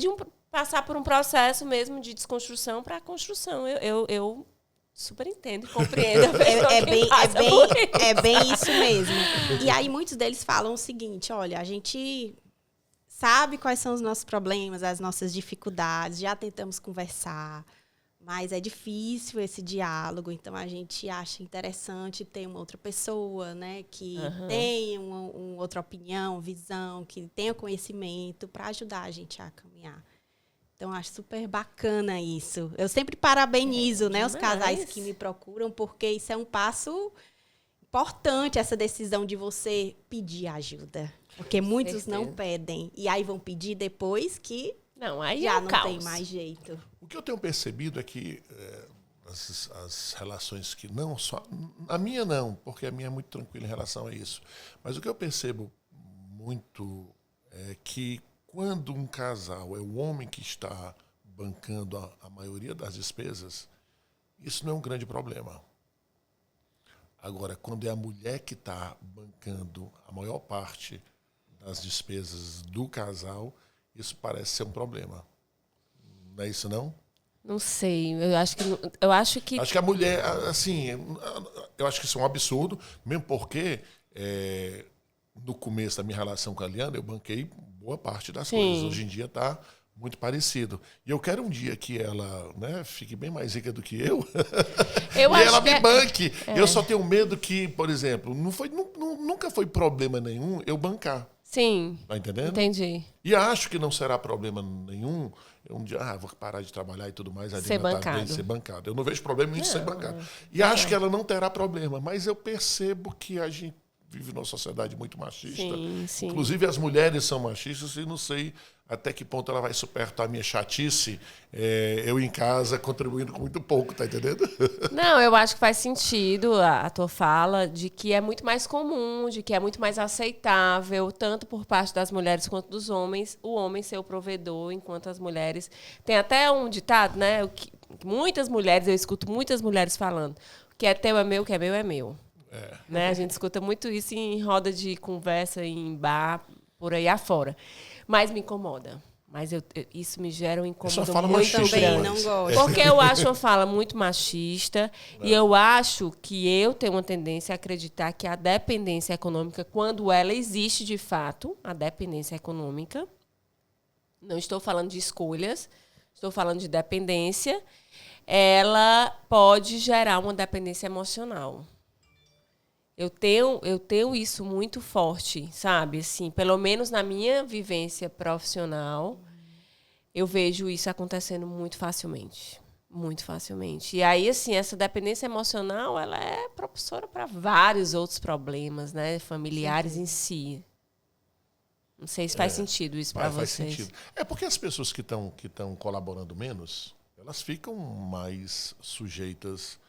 passar por um processo mesmo de desconstrução para construção. Eu super entendo e compreendo a pessoa que passa por isso. É bem isso mesmo. E aí muitos deles falam o seguinte, olha, a gente sabe quais são os nossos problemas, as nossas dificuldades, já tentamos conversar, mas é difícil esse diálogo, então a gente acha interessante ter uma outra pessoa, né, que tenha uma outra opinião, visão, que tenha conhecimento para ajudar a gente a caminhar. Então, acho super bacana isso. Eu sempre parabenizo, né, os casais que me procuram, porque isso é um passo importante, essa decisão de você pedir ajuda. Porque muitos não pedem. E aí vão pedir depois que aí já é não caos. tem mais jeito. O que eu tenho percebido é que as relações que não só... A minha não, porque a minha é muito tranquila em relação a isso. Mas o que eu percebo muito é que quando um casal é o homem que está bancando a maioria das despesas, isso não é um grande problema. Agora, quando é a mulher que está bancando a maior parte das despesas do casal, isso parece ser um problema. Não é isso, não? Não sei, Acho que a mulher, assim, eu acho que isso é um absurdo, mesmo porque no começo da minha relação com a Liana, eu banquei boa parte das coisas. Hoje em dia está muito parecido. E eu quero um dia que ela, né, fique bem mais rica do que eu e ela me banque. Eu só tenho medo que, por exemplo, nunca foi problema nenhum eu bancar. Sim. Tá entendendo? Entendi. E acho que não será problema nenhum eu um dia, vou parar de trabalhar e tudo mais. Ser bancado. Ser bancado. Eu não vejo problema em ser bancado. E acho que ela não terá problema, mas eu percebo que a gente vive numa sociedade muito machista. Sim, sim. Inclusive as mulheres são machistas e não sei até que ponto ela vai suportar a minha chatice, eu em casa contribuindo com muito pouco, tá entendendo? Não, eu acho que faz sentido a tua fala de que é muito mais comum, de que é muito mais aceitável, tanto por parte das mulheres quanto dos homens, o homem ser o provedor, enquanto as mulheres... Tem até um ditado, né? Muitas mulheres, eu escuto muitas mulheres falando, o que é teu é meu, o que é meu é meu. Né? A gente escuta muito isso em roda de conversa, em bar, por aí afora. Mas me incomoda. Mas isso me gera um incômodo muito grande. Não gosto. Porque eu acho uma fala muito machista e eu acho que eu tenho uma tendência a acreditar que a dependência econômica, quando ela existe de fato, a dependência econômica, não estou falando de escolhas, estou falando de dependência, ela pode gerar uma dependência emocional. Eu tenho isso muito forte, sabe? Assim, pelo menos na minha vivência profissional, eu vejo isso acontecendo muito facilmente. Muito facilmente. E aí, assim, essa dependência emocional, ela é propulsora para vários outros problemas, né? Familiares em si. Não sei se faz sentido isso para vocês. Faz sentido. É porque as pessoas que estão colaborando menos, elas ficam mais sujeitas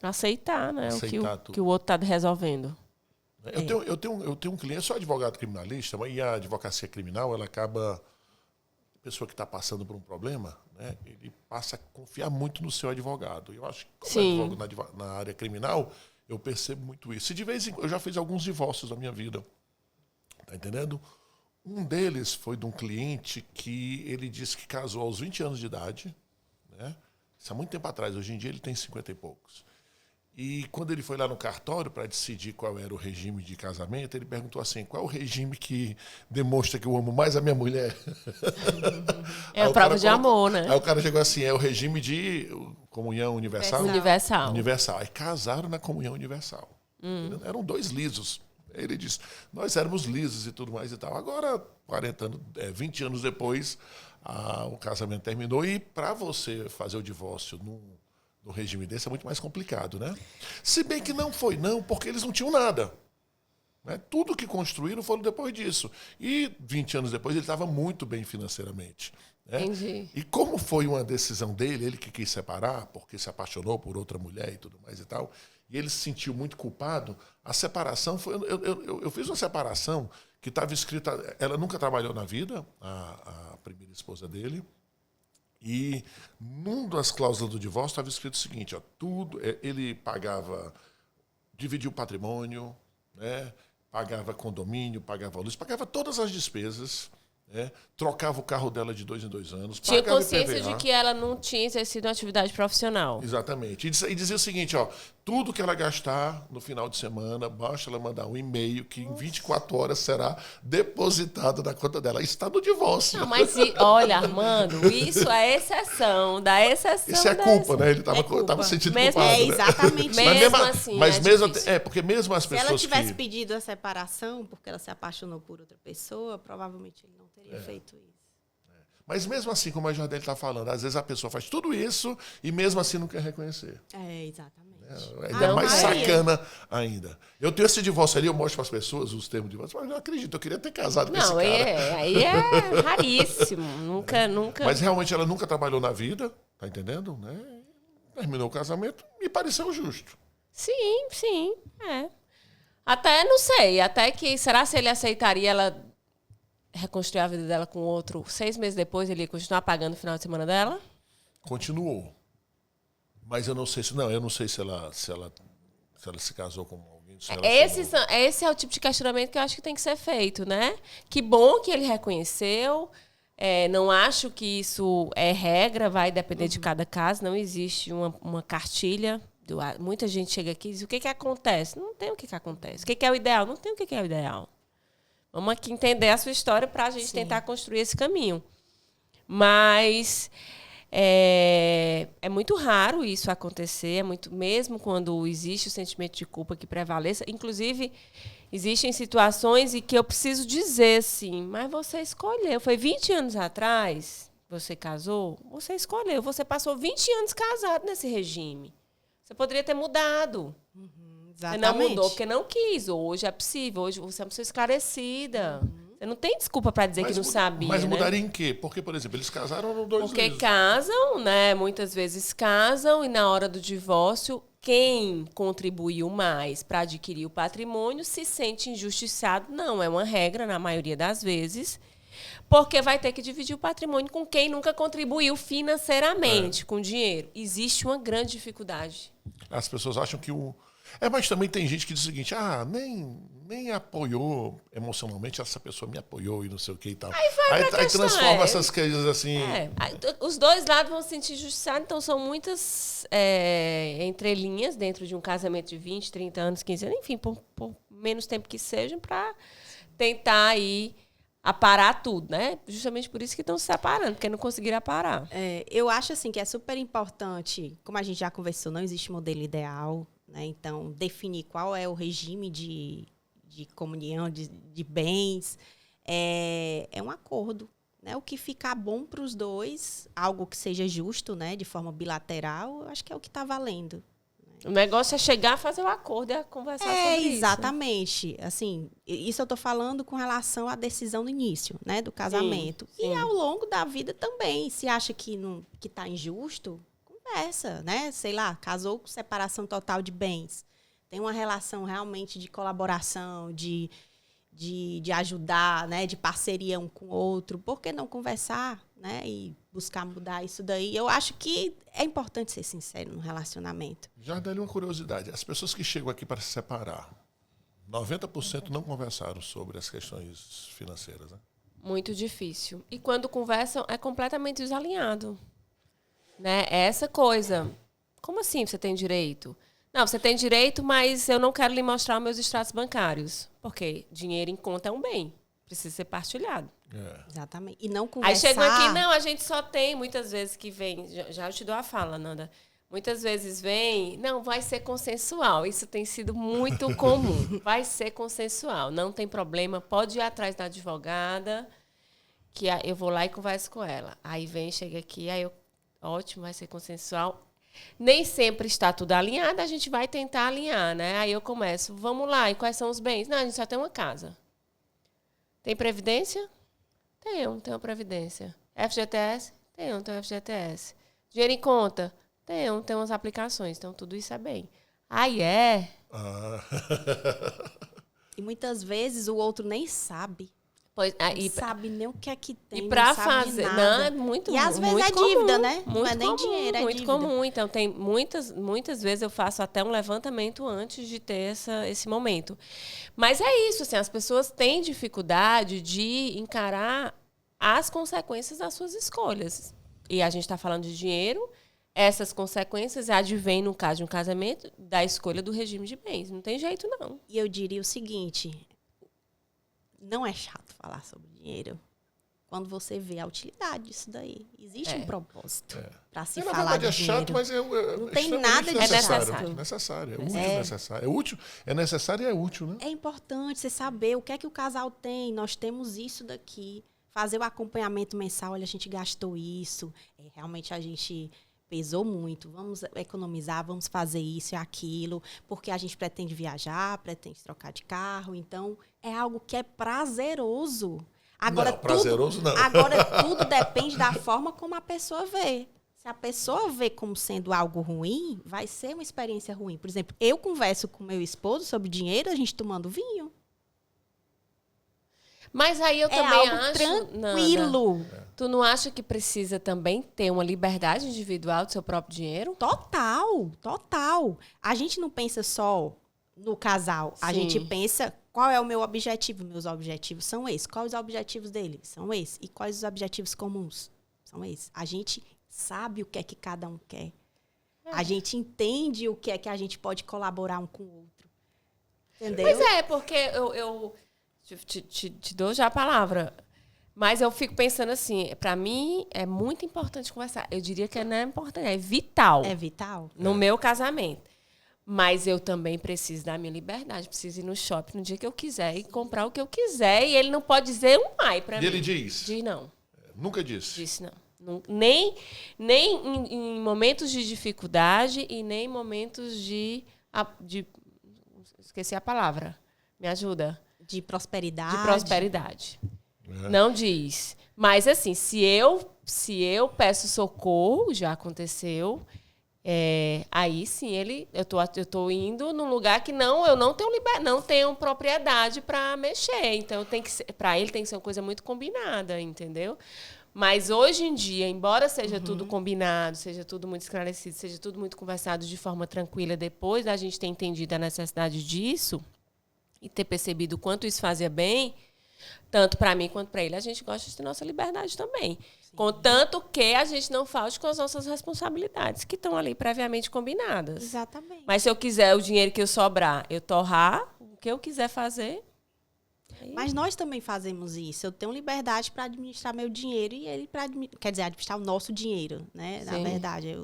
aceitar, né? Aceitar o que o outro está resolvendo. Eu tenho um cliente, eu sou advogado criminalista, mas a advocacia criminal, ela acaba... A pessoa que está passando por um problema, né, ele passa a confiar muito no seu advogado. Eu acho que, como advogado na área criminal, eu percebo muito isso. E de vez em quando, eu já fiz alguns divórcios na minha vida. Tá entendendo? Um deles foi de um cliente que ele disse que casou aos 20 anos de idade, né? Isso há muito tempo atrás, hoje em dia ele tem 50 e poucos. E quando ele foi lá no cartório para decidir qual era o regime de casamento, ele perguntou assim, qual é o regime que demonstra que eu amo mais a minha mulher? É a prova de amor, né? Aí o cara chegou assim, é o regime de comunhão universal? Universal. Universal. Aí casaram na comunhão universal. Eram 2 lisos. Ele disse, nós éramos lisos e tudo mais e tal. Agora, 20 anos depois, o casamento terminou. E para você fazer o divórcio no regime desse é muito mais complicado, né? Se bem que não foi, porque eles não tinham nada. Né? Tudo que construíram foram depois disso. E 20 anos depois ele estava muito bem financeiramente. Né? Entendi. E como foi uma decisão dele, ele que quis separar, porque se apaixonou por outra mulher e tudo mais e tal, e ele se sentiu muito culpado, a separação foi... Eu fiz uma separação que estava escrita... Ela nunca trabalhou na vida, a primeira esposa dele, e numa das cláusulas do divórcio estava escrito o seguinte, ele dividia o patrimônio, né? Pagava condomínio, pagava luz, pagava todas as despesas, né? Trocava o carro dela de 2 em 2 anos. Tinha consciência IPVA. de que ela não tinha exercido uma atividade profissional. Exatamente. E dizia o seguinte, tudo que ela gastar no final de semana, basta ela mandar um e-mail que em 24 horas será depositado na conta dela. Isso está no divórcio. Não, mas olha, Armando, isso é exceção da exceção. Isso é culpa, né? Ele estava sentindo culpado. É, exatamente. Né? Mesmo assim, mas é mesmo difícil. porque mesmo as Se pessoas ela tivesse pedido a separação porque ela se apaixonou por outra pessoa, provavelmente ele não teria feito isso. Mas mesmo assim, como a Jardel está falando, às vezes a pessoa faz tudo isso e mesmo assim não quer reconhecer. É, exatamente. Ainda mais Maria. sacana ainda. Eu tenho esse divórcio ali, eu mostro para as pessoas os termos de divórcio, mas eu não acredito, eu queria ter casado com esse Não, cara. aí é raríssimo. Nunca. Mas realmente ela nunca trabalhou na vida, tá entendendo? Né? Terminou o casamento, me pareceu justo. Sim, é. Até, não sei, será se ele aceitaria ela reconstruir a vida dela com outro? 6 meses depois ele ia continuar pagando o final de semana dela? Continuou. Mas eu não sei se ela se casou com alguém. Esse é o tipo de questionamento que eu acho que tem que ser feito, né? Que bom que ele reconheceu. Não acho que isso é regra, vai depender de cada caso. Não existe uma cartilha. Muita gente chega aqui e diz, o que acontece? Não tem o que acontece. O que é o ideal? Não tem o que é o ideal. Vamos aqui entender a sua história para a gente tentar construir esse caminho. Mas é muito raro isso acontecer, mesmo quando existe o sentimento de culpa que prevaleça. Inclusive, existem situações em que eu preciso dizer assim, mas você escolheu. Foi 20 anos atrás, você casou, você escolheu. Você passou 20 anos casado nesse regime. Você poderia ter mudado. Você não mudou porque não quis. Hoje é possível. Hoje você é uma pessoa esclarecida. Você não tem desculpa para dizer que não sabia. Mas mudaria né? em quê? Porque, por exemplo, eles casaram no 2 Porque meses. casam, né? Muitas vezes casam e na hora do divórcio, quem contribuiu mais para adquirir o patrimônio se sente injustiçado. Não é uma regra, na maioria das vezes. Porque vai ter que dividir o patrimônio com quem nunca contribuiu financeiramente, com dinheiro. Existe uma grande dificuldade. As pessoas acham que mas também tem gente que diz o seguinte, nem apoiou emocionalmente, essa pessoa me apoiou e não sei o que e tal. Aí transforma essas coisas assim... Os dois lados vão se sentir injustiçados, então são muitas entrelinhas dentro de um casamento de 20, 30 anos, 15 anos, enfim, por menos tempo que sejam, para tentar aí aparar tudo, né? Justamente por isso que estão se separando, porque não conseguiram aparar. Eu acho assim que é super importante, como a gente já conversou, não existe modelo ideal, né? Então, definir qual é o regime de comunhão, de bens, é um acordo, né? O que ficar bom para os dois, algo que seja justo, né? De forma bilateral, eu acho que é o que está valendo. O negócio é chegar, fazer o acordo e conversar sobre isso. Exatamente. Assim, isso eu estou falando com relação à decisão no início, né, do casamento. Sim. E ao longo da vida também. Se acha que está injusto, conversa, né? Sei lá, casou com separação total de bens. Tem uma relação realmente de colaboração, de ajudar, né, de parceria um com o outro. Por que não conversar, né, e buscar mudar isso daí? Eu acho que é importante ser sincero no relacionamento. Já dá-lhe uma curiosidade. As pessoas que chegam aqui para se separar, 90% não conversaram sobre as questões financeiras, né? Muito difícil. E quando conversam, é completamente desalinhado. Né? É essa coisa. Como assim você tem direito? Não, você tem direito, mas eu não quero lhe mostrar meus extratos bancários. Porque dinheiro em conta é um bem. Precisa ser partilhado. Exatamente. E não conversar... Aí chegam aqui, não, a gente só tem, muitas vezes que vem... Já eu te dou a fala, Nanda. Muitas vezes vem, não, vai ser consensual. Isso tem sido muito comum. Vai ser consensual, não tem problema. Pode ir atrás da advogada, que eu vou lá e converso com ela. Aí vem, chega aqui, aí ótimo, vai ser consensual. Nem sempre está tudo alinhado, a gente vai tentar alinhar, né? Aí eu começo, vamos lá, e quais são os bens? Não, a gente só tem uma casa. Tem previdência? Tenho uma previdência. FGTS? Tenho FGTS. Dinheiro em conta? Tenho umas aplicações, então tudo isso é bem. Aí E muitas vezes o outro nem sabe. Pois, Não sabe nem o que é que tem. E para fazer. Não, é muito E às vezes muito é comum, dívida, né? Não é nem comum, dinheiro, é muito dívida. comum. Então, tem muitas vezes eu faço até um levantamento antes de ter esse momento. Mas é isso, assim, as pessoas têm dificuldade de encarar as consequências das suas escolhas. E a gente está falando de dinheiro, essas consequências advêm, no caso de um casamento, da escolha do regime de bens. Não tem jeito, não. E eu diria o seguinte, não é chato falar sobre dinheiro quando você vê a utilidade disso daí. Existe um propósito para se falar de dinheiro. É chato, mas não tem nada de necessário. Necessário. É útil, necessário. É útil, é necessário e é útil, né? É importante você saber o que é que o casal tem. Nós temos isso daqui. Fazer o acompanhamento mensal, olha, a gente gastou isso. Realmente a gente pesou muito. Vamos economizar, vamos fazer isso e aquilo, porque a gente pretende viajar, pretende trocar de carro. Então, é algo que é prazeroso. Agora, prazeroso não. Agora, tudo depende da forma como a pessoa vê. Se a pessoa vê como sendo algo ruim, vai ser uma experiência ruim. Por exemplo, eu converso com meu esposo sobre dinheiro, a gente tomando vinho. Mas aí eu também acho... tranquilo. Nanda, tu não acha que precisa também ter uma liberdade individual do seu próprio dinheiro? Total. A gente não pensa só no casal. A Sim. gente pensa, qual é o meu objetivo? Meus objetivos são esses. Quais os objetivos dele? São esses. E quais os objetivos comuns? São esses. A gente sabe o que é que cada um quer. A gente entende o que é que a gente pode colaborar um com o outro. Entendeu? Pois é, porque eu te dou já a palavra. Mas eu fico pensando assim, para mim é muito importante conversar. Eu diria que não é importante, é vital. É vital. No meu casamento. Mas eu também preciso da minha liberdade. Preciso ir no shopping no dia que eu quiser e comprar o que eu quiser. E ele não pode dizer um ai para mim. E ele diz? Diz não. Nunca disse? Disse não. Nem em momentos de dificuldade e nem em momentos de... Esqueci a palavra. Me ajuda. De prosperidade. De prosperidade. Não diz. Mas, assim, se eu peço socorro, já aconteceu, aí sim, eu tô indo num lugar que eu não tenho propriedade para mexer. Então, para ele tem que ser uma coisa muito combinada, entendeu? Mas hoje em dia, embora seja tudo combinado, seja tudo muito esclarecido, seja tudo muito conversado de forma tranquila, depois da gente ter entendido a necessidade disso e ter percebido o quanto isso fazia bem, tanto para mim quanto para ele, a gente gosta de ter nossa liberdade também. Sim. Contanto que a gente não falte com as nossas responsabilidades, que estão ali previamente combinadas. Exatamente. Mas se eu quiser o dinheiro que eu sobrar, eu torrar, o que eu quiser fazer... Mas nós também fazemos isso. Eu tenho liberdade para administrar meu dinheiro e ele para administrar o nosso dinheiro, né? Sim. Na verdade,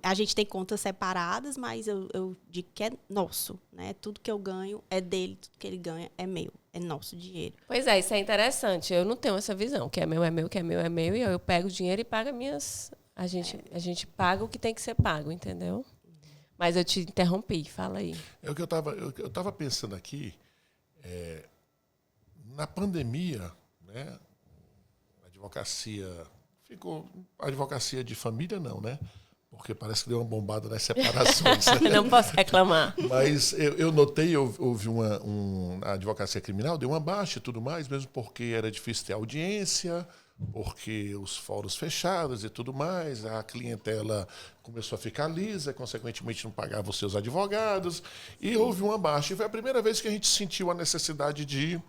a gente tem contas separadas, mas eu digo que é nosso, né? Tudo que eu ganho é dele, tudo que ele ganha é meu, é nosso dinheiro. Pois é, isso é interessante. Eu não tenho essa visão, que é meu, que é meu, e eu pego o dinheiro e pago a gente paga o que tem que ser pago, entendeu? Mas eu te interrompi, fala aí. É o que eu tava pensando aqui. Na pandemia, né, a advocacia de família não, né? Porque parece que deu uma bombada nas separações. Não posso reclamar. Mas eu notei, houve a advocacia criminal, deu uma baixa e tudo mais, mesmo porque era difícil ter audiência, porque os fóruns fechados e tudo mais, a clientela começou a ficar lisa, consequentemente não pagava os seus advogados, e houve uma baixa. E foi a primeira vez que a gente sentiu a necessidade de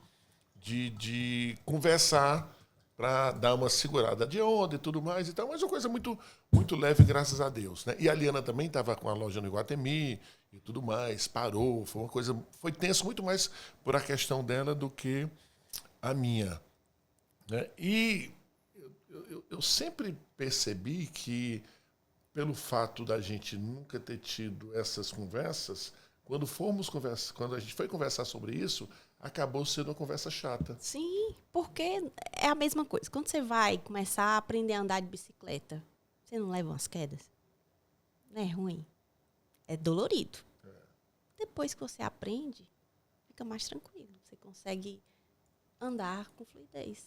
conversar para dar uma segurada de onda e tudo mais e tal, mas uma coisa muito, muito leve, graças a Deus, né? E a Liana também estava com a loja no Iguatemi e tudo mais, parou, foi tenso muito mais por a questão dela do que a minha, né? E eu sempre percebi que, pelo fato da gente nunca ter tido essas conversas, quando a gente foi conversar sobre isso, acabou sendo uma conversa chata. Sim, porque é a mesma coisa. Quando você vai começar a aprender a andar de bicicleta, você não leva umas quedas? Não é ruim. É dolorido. Depois que você aprende, fica mais tranquilo. Você consegue andar com fluidez.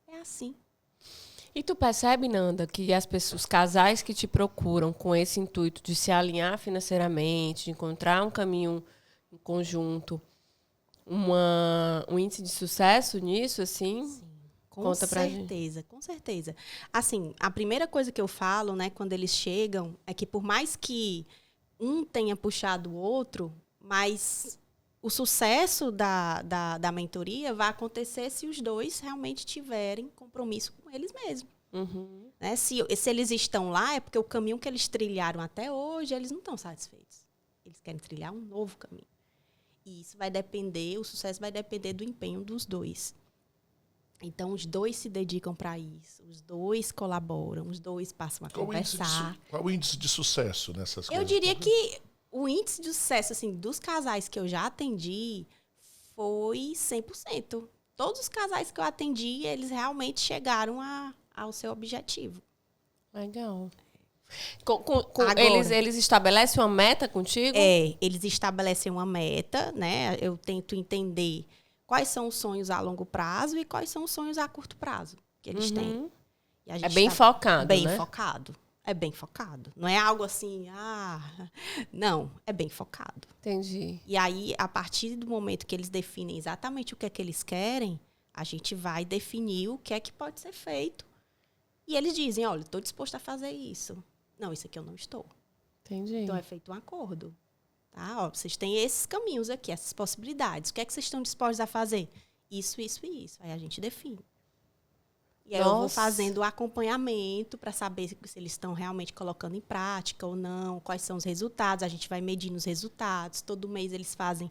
É assim. E tu percebe, Nanda, que os casais que te procuram com esse intuito de se alinhar financeiramente, de encontrar um caminho em conjunto, um índice de sucesso nisso, assim? Sim, com Conta pra certeza, com certeza. Assim, a primeira coisa que eu falo, né, quando eles chegam, é que por mais que um tenha puxado o outro, mas o sucesso da mentoria vai acontecer se os dois realmente tiverem compromisso com eles mesmos. Uhum. Né? Se eles estão lá, é porque o caminho que eles trilharam até hoje, eles não estão satisfeitos. Eles querem trilhar um novo caminho. E isso vai depender, o sucesso vai depender do empenho dos dois. Então, os dois se dedicam para isso, os dois colaboram, os dois passam a conversar. Qual o índice de sucesso nessas coisas? Eu diria que o índice de sucesso assim, dos casais que eu já atendi foi 100%. Todos os casais que eu atendi, eles realmente chegaram ao seu objetivo. Legal. Agora, Eles estabelecem uma meta contigo? eles estabelecem uma meta, né? Eu tento entender quais são os sonhos a longo prazo e quais são os sonhos a curto prazo que eles têm. E a gente bem focado, bem né? focado. É bem focado. Não é algo assim, não, é bem focado. Entendi. E aí, a partir do momento que eles definem exatamente o que é que eles querem, a gente vai definir o que é que pode ser feito. E eles dizem, olha, estou disposto a fazer isso. Não, isso aqui eu não estou. Entendi. Então, é feito um acordo. Tá? Ó, vocês têm esses caminhos aqui, essas possibilidades. O que é que vocês estão dispostos a fazer? Isso, isso e isso. Aí a gente define. E aí eu vou fazendo o acompanhamento para saber se eles estão realmente colocando em prática ou não, quais são os resultados. A gente vai medindo os resultados. Todo mês eles fazem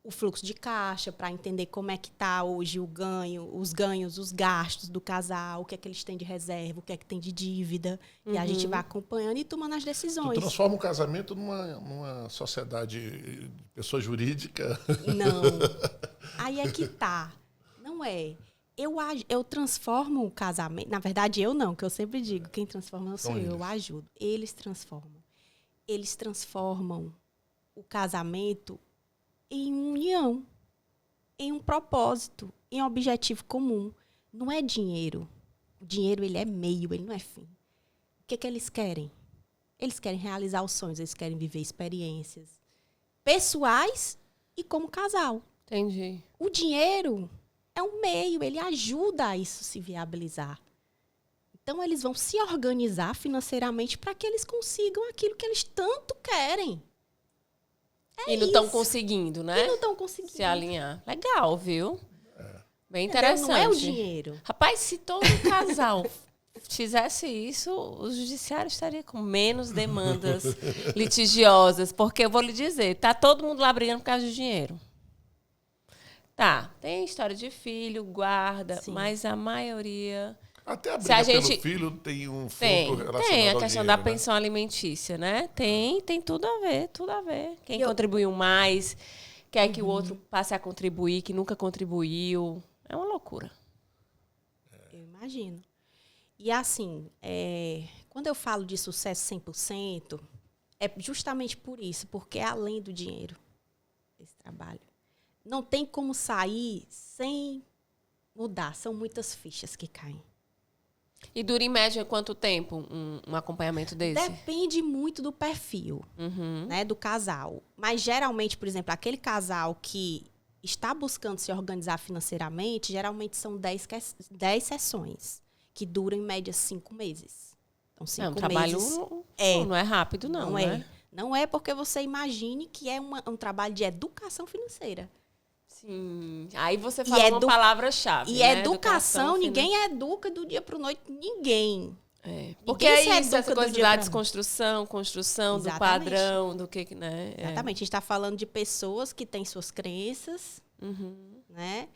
o fluxo de caixa para entender como é que está hoje o ganho, os ganhos, os gastos do casal, o que é que eles têm de reserva, o que é que tem de dívida. E a gente vai acompanhando e tomando as decisões. Tu transforma o casamento numa sociedade de pessoa jurídica? Não. Aí é que tá. Não é. Eu transformo o casamento. Na verdade, eu não, que eu sempre digo, quem transforma não sou eu ajudo. Eles transformam. Eles transformam o casamento em união, em um propósito, em um objetivo comum. Não é dinheiro. O dinheiro, ele é meio, ele não é fim. O que eles querem? Eles querem realizar os sonhos, eles querem viver experiências pessoais e como casal. Entendi. O dinheiro é um meio, ele ajuda a isso se viabilizar. Então, eles vão se organizar financeiramente para que eles consigam aquilo que eles tanto querem. E não estão conseguindo, né? E não estão conseguindo. Se alinhar. Legal, viu? Bem Entendeu? interessante. Não é o dinheiro. Rapaz, se todo casal fizesse isso, o judiciário estaria com menos demandas litigiosas. Porque eu vou lhe dizer, tá todo mundo lá brigando por causa de dinheiro. Tá, tem história de filho, guarda, Sim. mas a maioria... Até a briga gente... pelo filho tem um fundo Tem relacionado a ao questão dinheiro, da né? pensão alimentícia, né? Tem tudo a ver, tudo a ver. Quem contribuiu mais, quer que o outro passe a contribuir, que nunca contribuiu. É uma loucura. Eu imagino. E assim, quando eu falo de sucesso 100%, é justamente por isso, porque é além do dinheiro esse trabalho. Não tem como sair sem mudar. São muitas fichas que caem. E dura em média quanto tempo um acompanhamento desse? Depende muito do perfil, né, do casal. Mas, geralmente, por exemplo, aquele casal que está buscando se organizar financeiramente, geralmente são 10 sessões, que duram, em média, 5 meses. Então, 5 meses... trabalho não é rápido, não, né? Não é porque você imagine que é um trabalho de educação financeira. Sim. Aí você fala uma palavra-chave, E né? educação, ninguém educa do dia para a noite. Ninguém. Porque é isso, essa coisa da desconstrução, construção, Exatamente. do padrão, do que, né? Exatamente. A gente está falando de pessoas que têm suas crenças, né?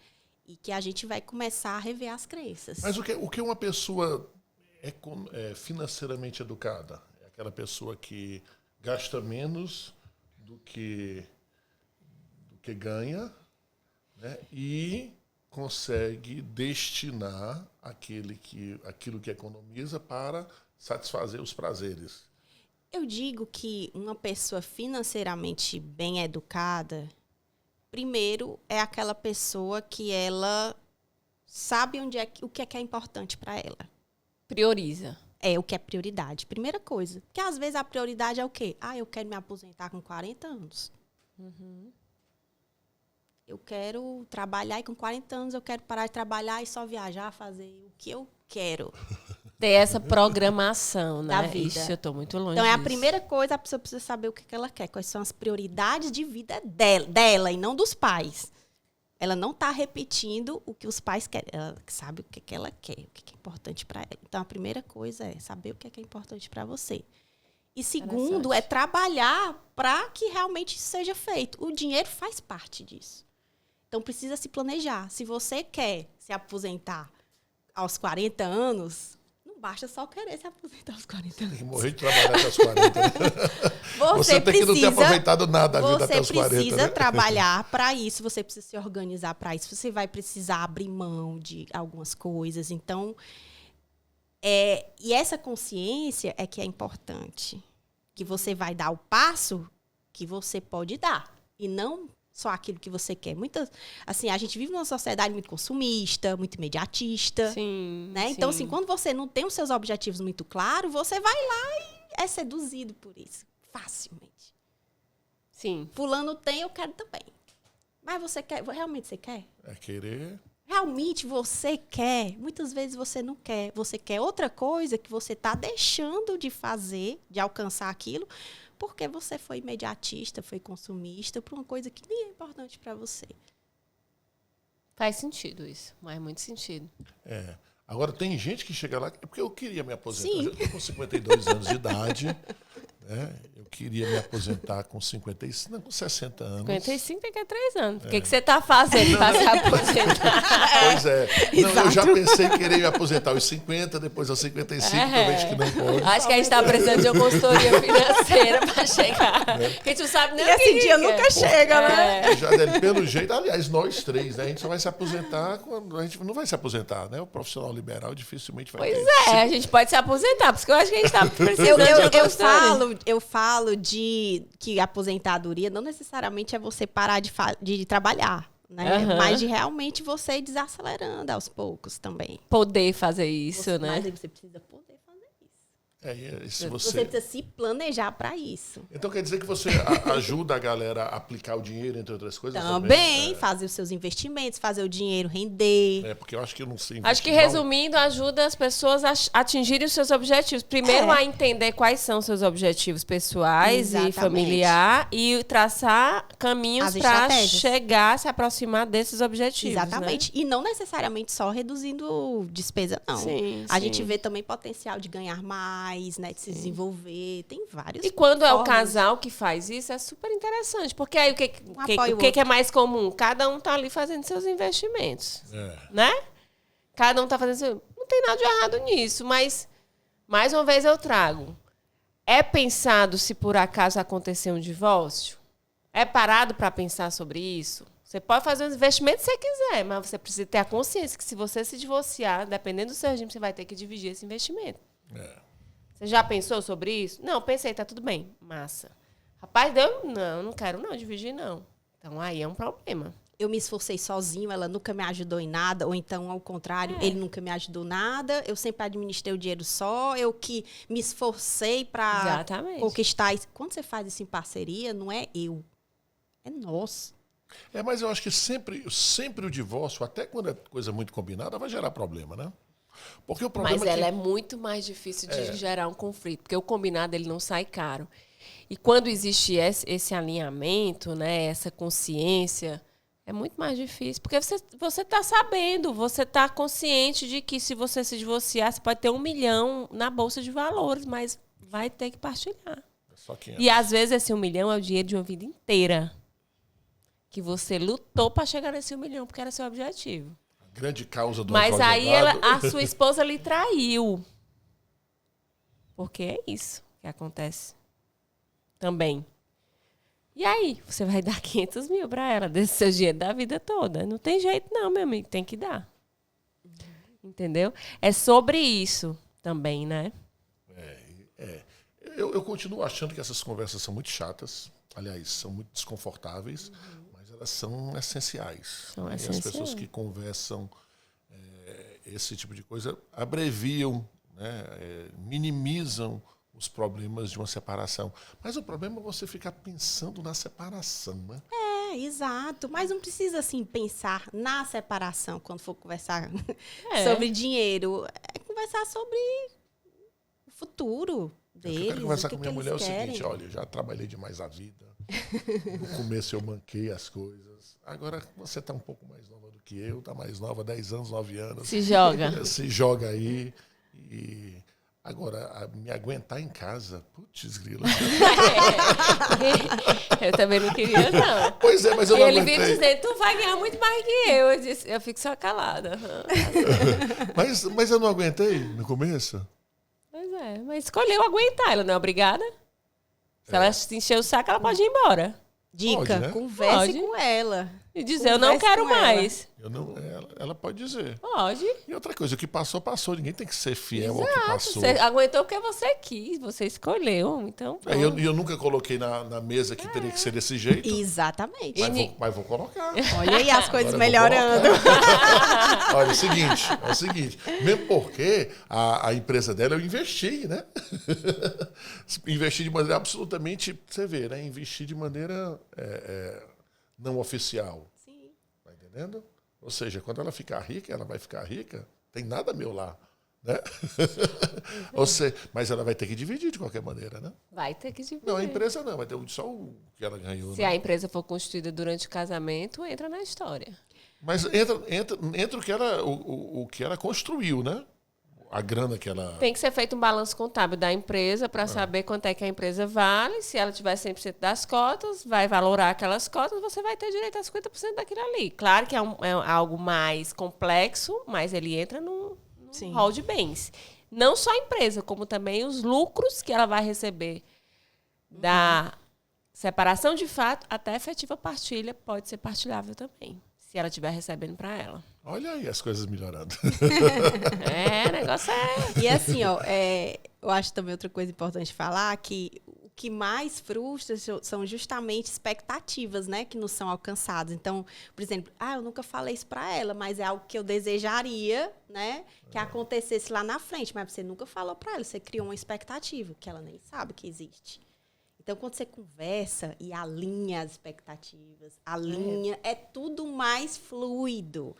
E que a gente vai começar a rever as crenças. Mas o que uma pessoa é financeiramente educada? aquela pessoa que gasta menos do que ganha, né? E consegue destinar aquilo que economiza para satisfazer os prazeres. Eu digo que uma pessoa financeiramente bem educada, primeiro, é aquela pessoa que ela sabe o que é importante para ela. Prioriza. É o que é prioridade. Primeira coisa. Porque às vezes a prioridade é o quê? Eu quero me aposentar com 40 anos. Eu quero trabalhar e com 40 anos eu quero parar de trabalhar e só viajar, fazer o que eu quero. Ter essa programação, né? Da vida. Ixi, eu tô muito longe Então, é a disso. primeira coisa, a pessoa precisa saber o que ela quer, quais são as prioridades de vida dela e não dos pais. Ela não está repetindo o que os pais querem. Ela sabe o que ela quer, o que é importante para ela. Então, a primeira coisa é saber o que é importante para você. E segundo, é trabalhar para que realmente isso seja feito. O dinheiro faz parte disso. Então, precisa se planejar. Se você quer se aposentar aos 40 anos, não basta só querer se aposentar aos 40 anos. Tem que morrer de trabalhar até os 40. Né? Você tem que não ter aproveitado nada da vida até os 40. Você precisa né? trabalhar para isso, você precisa se organizar para isso. Você vai precisar abrir mão de algumas coisas. Então, e essa consciência é que é importante. Que você vai dar o passo que você pode dar. E não só aquilo que você quer. Assim, a gente vive numa sociedade muito consumista, muito imediatista. Sim, né? sim. Então, assim, quando você não tem os seus objetivos muito claros, você vai lá e é seduzido por isso. Facilmente. Sim. Fulano tem, eu quero também. Mas você quer? Realmente você quer? É querer. Realmente você quer? Muitas vezes você não quer. Você quer outra coisa que você está deixando de fazer, de alcançar aquilo, porque você foi imediatista, foi consumista por uma coisa que nem é importante para você. Faz sentido isso, faz muito sentido. Agora, tem gente que chega lá... Porque eu queria me aposentar. Sim. Eu estou com 52 anos de idade. Né? Eu queria me aposentar com 55, não, com 60 anos. 55 tem que 3 anos. O que você está fazendo para se aposentar? Pois é. Não, eu já pensei em querer me aposentar aos 50, depois aos 55, que eu vejo que não pode. Acho que a gente está precisando de uma consultoria financeira para chegar. Porque a gente não sabe nem E o que esse dia quer. nunca chega, né? Já, pelo jeito, aliás, nós três, né? A gente só vai se aposentar quando a gente não vai se aposentar, né? O profissional liberal dificilmente vai Pois ter. a gente pode se aposentar, porque eu acho que a gente está precisando de uma consultoria. Eu falo de que a aposentadoria não necessariamente é você parar de trabalhar, né? Aham. Mas de realmente você ir desacelerando aos poucos também. Poder fazer isso, né? Mas aí você precisa poder fazer isso. E se Você precisa se planejar para isso. Então quer dizer que você ajuda a galera a aplicar o dinheiro, entre outras coisas? Também fazer os seus investimentos, fazer o dinheiro render. Porque eu acho que eu não sei. Acho que, investir, resumindo, ajuda as pessoas a atingirem os seus objetivos. Primeiro, a entender quais são seus objetivos pessoais Exatamente. e familiar e traçar caminhos As para estratégias. chegar, se aproximar desses objetivos. Exatamente. Né? E não necessariamente só reduzindo despesa, não. Sim, A sim. gente vê também potencial de ganhar mais, né? De se desenvolver. Tem vários. E quando é o formas. casal que faz isso, é super interessante. Porque aí apoia o o que é mais comum? Cada um tá ali fazendo seus investimentos. Né? Cada um tá fazendo seu... Não tem nada de errado nisso, mas mais uma vez eu trago. É pensado se por acaso acontecer um divórcio? É parado para pensar sobre isso? Você pode fazer os investimentos se você quiser, mas você precisa ter a consciência que se você se divorciar, dependendo do seu regime, você vai ter que dividir esse investimento. Você já pensou sobre isso? Não, pensei, tá tudo bem. Massa. Rapaz, não quero não dividir, não. Então aí é um problema. Eu me esforcei sozinho, ela nunca me ajudou em nada, ou então, ao contrário, ele nunca me ajudou nada, eu sempre administrei o dinheiro só, eu que me esforcei para Exatamente. conquistar isso. Quando você faz isso em parceria, não é eu, é nós. Mas eu acho que sempre o divórcio, até quando é coisa muito combinada, vai gerar problema, né? Porque o problema Mas é ela que... é muito mais difícil de gerar um conflito, porque o combinado ele não sai caro. E quando existe esse alinhamento, né, essa consciência, é muito mais difícil. Porque você está sabendo, você está consciente de que se você se divorciar, você pode ter 1 milhão na Bolsa de Valores, mas vai ter que partilhar. Só 500. E às vezes esse 1 milhão é o dinheiro de uma vida inteira. Que você lutou para chegar nesse 1 milhão, porque era seu objetivo. Grande causa do Mas aí advogado. a sua esposa lhe traiu. Porque é isso. que acontece também. E aí, você vai dar 500 mil para ela, desse seu dinheiro da vida toda. Não tem jeito não, meu amigo, tem que dar. Entendeu? É sobre isso também, né? Eu continuo achando que essas conversas são muito chatas, aliás, são muito desconfortáveis, mas elas são essenciais. São E as essenciais. pessoas que conversam esse tipo de coisa abreviam, né, minimizam os problemas de uma separação. Mas o problema é você ficar pensando na separação, né? Exato. Mas não precisa, assim, pensar na separação quando for conversar É. sobre dinheiro. É conversar sobre o futuro Eu deles, quero conversar o que com minha que mulher é o eles seguinte, querem. olha, eu já trabalhei demais a vida. No começo eu manquei as coisas. Agora você está um pouco mais nova do que eu, está mais nova, 10 anos, 9 anos. Se joga. Se joga aí. E agora, me aguentar em casa, putz, grila. Eu também não queria, não. Pois é, mas eu E não ele vinha aguentei. dizer, tu vai ganhar muito mais que eu. Eu fico só calada. Mas eu não aguentei no começo. Pois é, mas escolheu aguentar, ela não é obrigada. Se ela se encher o saco, ela pode ir embora. Dica, Pode, né? converse Pode. com ela. E dizer, eu não Converse quero com ela. mais. Eu não, ela pode dizer. Pode. E outra coisa, o que passou, passou. Ninguém tem que ser fiel ao que Exato. passou. Você aguentou porque você quis, você escolheu. Então, Eu nunca coloquei na mesa que teria que ser desse jeito. Exatamente. Mas vou colocar. Olha aí as coisas Agora eu vou melhorando. colocar. Olha, é o seguinte, mesmo porque a empresa dela eu investi, né? Investi de maneira absolutamente, você vê, né? Investir de maneira não oficial. Sim. Tá entendendo? Ou seja, quando ela ficar rica, ela vai ficar rica, tem nada meu lá. Né? Ou seja, mas ela vai ter que dividir de qualquer maneira, né? vai ter que dividir. Não, a empresa não, vai ter só o que ela ganhou. Se né? a empresa for constituída durante o casamento, entra na história. Mas entra o que ela construiu, né? A grana que ela... Tem que ser feito um balanço contábil da empresa para saber quanto é que a empresa vale. Se ela tiver 100% das cotas, vai valorar aquelas cotas, você vai ter direito a 50% daquilo ali. Claro que é algo mais complexo, mas ele entra num Sim. rol de bens. Não só a empresa, como também os lucros que ela vai receber da separação de fato, até a efetiva partilha pode ser partilhável também, se ela estiver recebendo para ela. Olha aí as coisas melhorando. O negócio é... E assim, ó, eu acho também outra coisa importante falar, que o que mais frustra são justamente expectativas, né, que não são alcançadas. Então, por exemplo, eu nunca falei isso para ela, mas é algo que eu desejaria, né, que acontecesse lá na frente, mas você nunca falou para ela, você criou uma expectativa que ela nem sabe que existe. Então, quando você conversa e alinha as expectativas, é tudo mais fluido.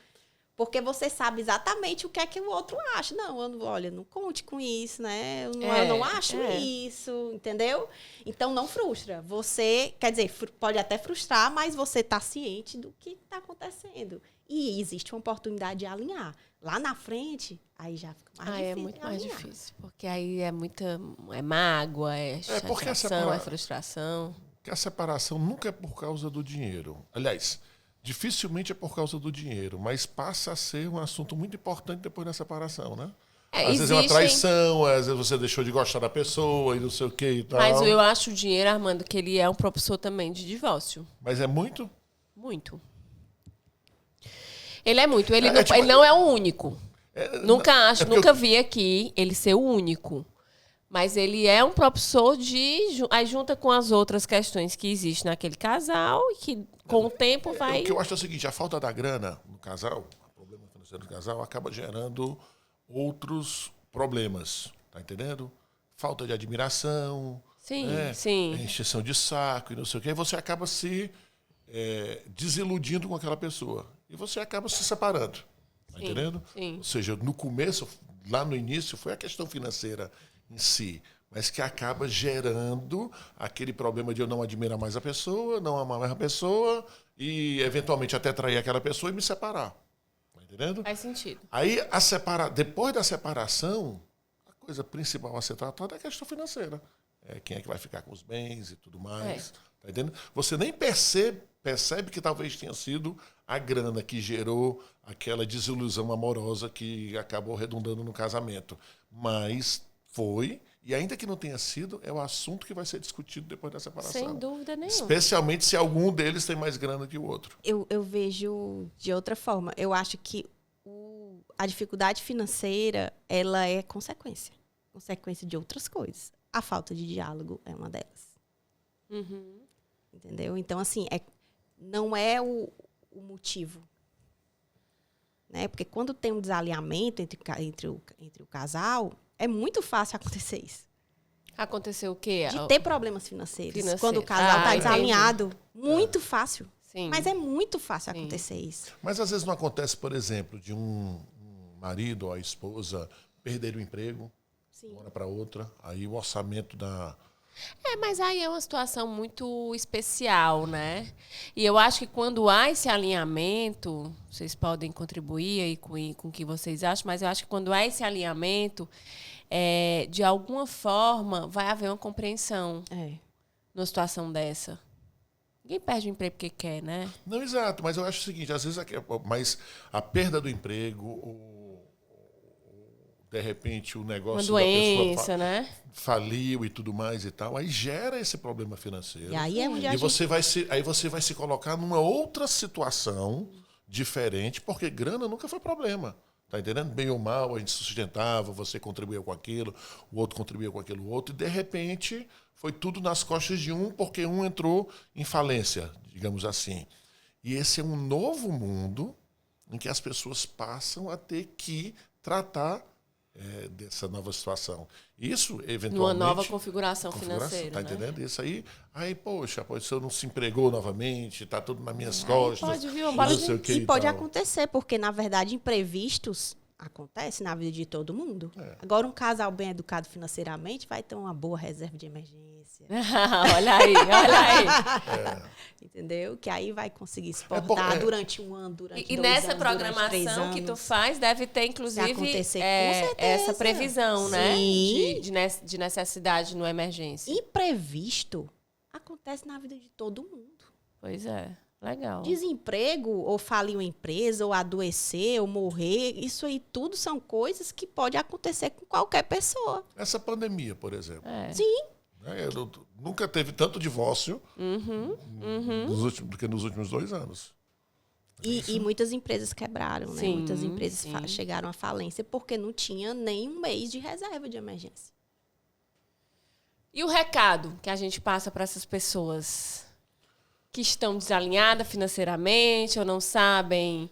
Porque você sabe exatamente o que é que o outro acha. Olha, não conte com isso, né? Eu não acho isso, entendeu? Então, não frustra. Você, quer dizer, pode até frustrar, mas você está ciente do que está acontecendo. E existe uma oportunidade de alinhar. Lá na frente, aí já fica mais difícil. É muito mais alinhar. difícil. Porque aí é muita... É mágoa, é porque chateação, é frustração. Que a separação nunca é por causa do dinheiro. Aliás, dificilmente é por causa do dinheiro, mas passa a ser um assunto muito importante depois da separação, né? Às vezes é uma traição, às vezes você deixou de gostar da pessoa e não sei o que e tal. Mas eu acho o dinheiro, Armando, que ele é um propulsor também de divórcio. Mas é muito? Muito. Ele é muito. Ele tipo, não é o único. Nunca porque vi aqui ele ser o único. Mas ele é um propulsor aí junta com as outras questões que existem naquele casal e que com o tempo vai... O que eu acho é o seguinte, a falta da grana no casal, o problema financeiro do casal, acaba gerando outros problemas, tá entendendo? Falta de admiração, Sim, né? sim. Encheção de saco e não sei o quê, e você acaba se desiludindo com aquela pessoa. E você acaba se separando, tá entendendo? Sim. Ou seja, no começo, lá no início, foi a questão financeira em si, mas que acaba gerando aquele problema de eu não admirar mais a pessoa, não amar mais a pessoa e, eventualmente, até trair aquela pessoa e me separar. Tá entendendo? Faz sentido. Aí, depois da separação, a coisa principal a ser tratada é a questão financeira. Quem é que vai ficar com os bens e tudo mais. Tá entendendo? Você nem percebe que talvez tenha sido a grana que gerou aquela desilusão amorosa que acabou redundando no casamento. Mas foi E ainda que não tenha sido, é o assunto que vai ser discutido depois da separação. Sem dúvida nenhuma. Especialmente se algum deles tem mais grana que o outro. Eu vejo de outra forma. Eu acho que a dificuldade financeira, ela é consequência de outras coisas. A falta de diálogo é uma delas. Uhum. Entendeu? Então, assim, não é o motivo. Né? Porque quando tem um desalinhamento entre o casal, é muito fácil acontecer isso. Aconteceu o quê? De ter problemas financeiros. Quando o casal está desalinhado, muito fácil. Sim. Mas é muito fácil acontecer isso. Mas às vezes não acontece, por exemplo, de um marido ou a esposa perder o emprego, de uma hora para outra, aí o orçamento da... Mas aí é uma situação muito especial, né? E eu acho que quando há esse alinhamento, vocês podem contribuir aí com o que vocês acham, mas eu acho que quando há esse alinhamento, de alguma forma vai haver uma compreensão numa situação dessa. Ninguém perde o emprego porque quer, né? Não, exato, mas eu acho o seguinte, às vezes mas a perda do emprego, de repente o negócio uma da doença, pessoa né? faliu e tudo mais e tal, aí gera esse problema financeiro. E aí é onde aí você vai se colocar numa outra situação diferente, porque grana nunca foi problema. Tá entendendo? Bem ou mal, a gente se sustentava, você contribuía com aquilo, o outro contribuía com aquilo outro, e de repente foi tudo nas costas de um, porque um entrou em falência, digamos assim. E esse é um novo mundo em que as pessoas passam a ter que tratar dessa nova situação. Isso, eventualmente... Numa nova configuração financeira, tá né? entendendo? Isso aí, poxa, se eu não se empregou novamente, tá tudo nas minhas costas. Pode vir uma bola de... E pode acontecer, porque, na verdade, imprevistos acontecem na vida de todo mundo. Agora, um casal bem educado financeiramente vai ter uma boa reserva de emergência. Olha aí. Entendeu? Que aí vai conseguir exportar durante um ano, durante 2 anos, nessa programação que tu faz, deve ter, inclusive, com certeza, essa previsão, né? Sim. De necessidade no emergência. Imprevisto acontece na vida de todo mundo. Pois é. Legal. Desemprego, ou falir uma empresa, ou adoecer, ou morrer, isso aí tudo são coisas que podem acontecer com qualquer pessoa. Essa pandemia, por exemplo. Sim. Nunca teve tanto divórcio do que nos últimos 2 anos. E muitas empresas quebraram, né? Sim, muitas empresas sim. chegaram à falência porque não tinha nem um mês de reserva de emergência. E o recado que a gente passa para essas pessoas que estão desalinhadas financeiramente ou não sabem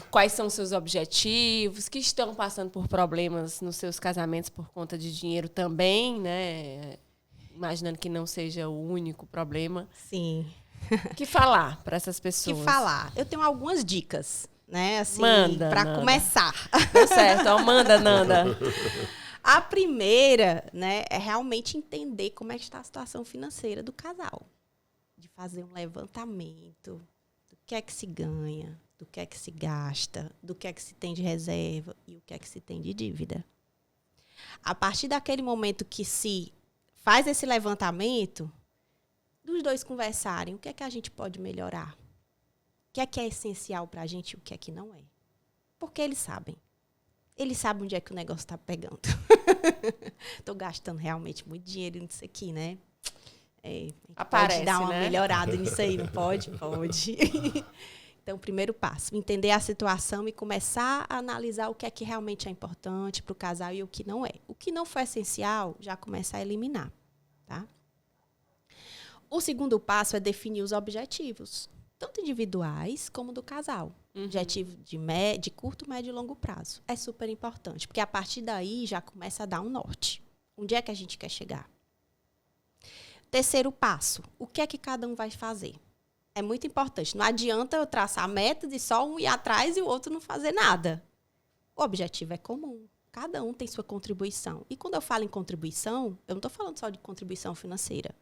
quais são os seus objetivos, que estão passando por problemas nos seus casamentos por conta de dinheiro também, né? Imaginando que não seja o único problema. Sim. O que falar para essas pessoas? Eu tenho algumas dicas, né? Assim, para começar. Tá certo, manda, Nanda. A primeira, né, é realmente entender como é que está a situação financeira do casal. De fazer um levantamento do que é que se ganha, do que é que se gasta, do que é que se tem de reserva e o que é que se tem de dívida. A partir daquele momento que se faz esse levantamento, dos dois conversarem, o que é que a gente pode melhorar? O que é essencial para a gente e o que é que não é? Porque eles sabem. Eles sabem onde é que o negócio está pegando. Estou gastando realmente muito dinheiro nisso aqui, né? Aparece, pode dar uma né? melhorada nisso aí, não pode? Pode. Então, o primeiro passo, entender a situação e começar a analisar o que é que realmente é importante para o casal e o que não é. O que não for essencial, já começa a eliminar. Tá? O segundo passo é definir os objetivos, tanto individuais como do casal. Objetivo de curto, médio e longo prazo. É super importante, porque a partir daí já começa a dar um norte. Onde é que a gente quer chegar? Terceiro passo, o que é que cada um vai fazer? É muito importante. Não adianta eu traçar metas e só um ir atrás e o outro não fazer nada. O objetivo é comum. Cada um tem sua contribuição. E quando eu falo em contribuição, eu não estou falando só de contribuição financeira.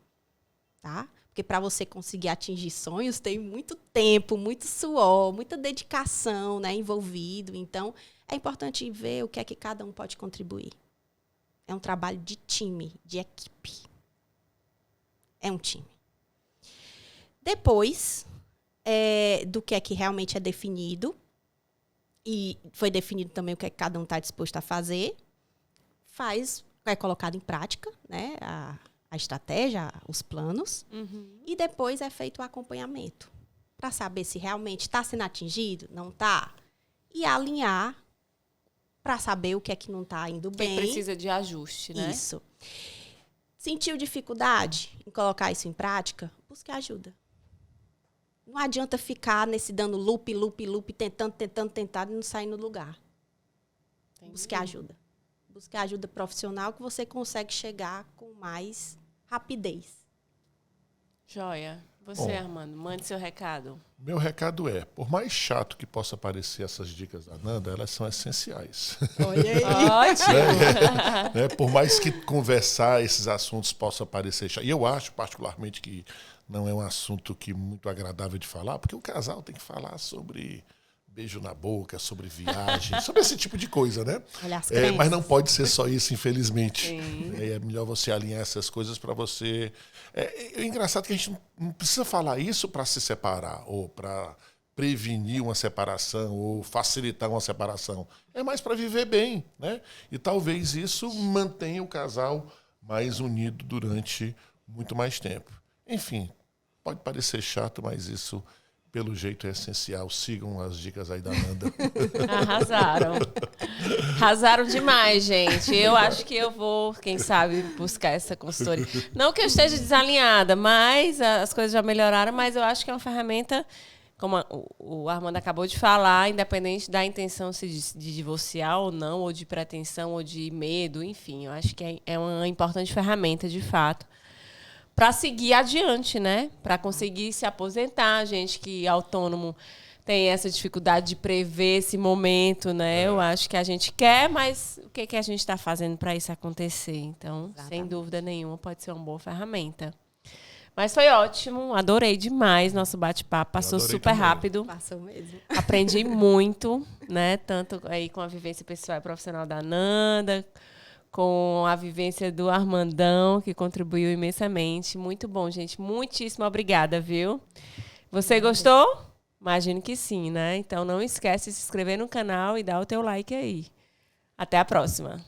Tá? Porque para você conseguir atingir sonhos, tem muito tempo, muito suor, muita dedicação, né, envolvido. Então, é importante ver o que é que cada um pode contribuir. É um trabalho de time, de equipe. É um time. Depois do que é que realmente é definido, e foi definido também o que é que cada um está disposto a fazer, faz é colocado em prática, né? A estratégia, os planos. E depois é feito o acompanhamento para saber se realmente está sendo atingido, não está. E alinhar para saber o que é que não está indo bem. Que precisa de ajuste, né? Isso. Sentiu dificuldade em colocar isso em prática? Busque ajuda. Não adianta ficar dando loop, tentando e não sair no lugar. Entendi. Busque ajuda. Busque ajuda profissional que você consegue chegar com mais rapidez. Joia. Você, Armando, mande seu recado. Meu recado é, por mais chato que possa parecer essas dicas da Nanda, elas são essenciais. Olha aí. Ótimo. Por mais que conversar esses assuntos possa parecer chato. E eu acho, particularmente, que não é um assunto que muito agradável de falar, porque o casal tem que falar sobre beijo na boca, sobre viagem, sobre esse tipo de coisa, né? Olha as Mas não pode ser só isso, infelizmente. Sim. É melhor você alinhar essas coisas para você... É engraçado que a gente não precisa falar isso para se separar, ou para prevenir uma separação, ou facilitar uma separação. É mais para viver bem, né? E talvez isso mantenha o casal mais unido durante muito mais tempo. Enfim, pode parecer chato, mas isso... pelo jeito é essencial. Sigam as dicas aí da Nanda. Arrasaram. Arrasaram demais, gente. Eu acho que eu vou, quem sabe, buscar essa consultoria. Não que eu esteja desalinhada, mas as coisas já melhoraram, mas eu acho que é uma ferramenta, como o Armando acabou de falar, independente da intenção de divorciar ou não, ou de pretensão, ou de medo, enfim. Eu acho que é uma importante ferramenta, de fato, para seguir adiante, né? Para conseguir se aposentar, gente que é autônomo tem essa dificuldade de prever esse momento, né? Eu acho que a gente quer, mas o que a gente está fazendo para isso acontecer? Então, sem dúvida nenhuma, pode ser uma boa ferramenta. Mas foi ótimo, adorei demais nosso bate-papo, passou super também. rápido. Passou mesmo. Aprendi muito, né? Tanto aí com a vivência pessoal e profissional da Nanda, com a vivência do Armandão, que contribuiu imensamente. Muito bom, gente. Muitíssimo obrigada, viu? Você gostou? Imagino que sim, né? Então não esquece de se inscrever no canal e dar o teu like aí. Até a próxima.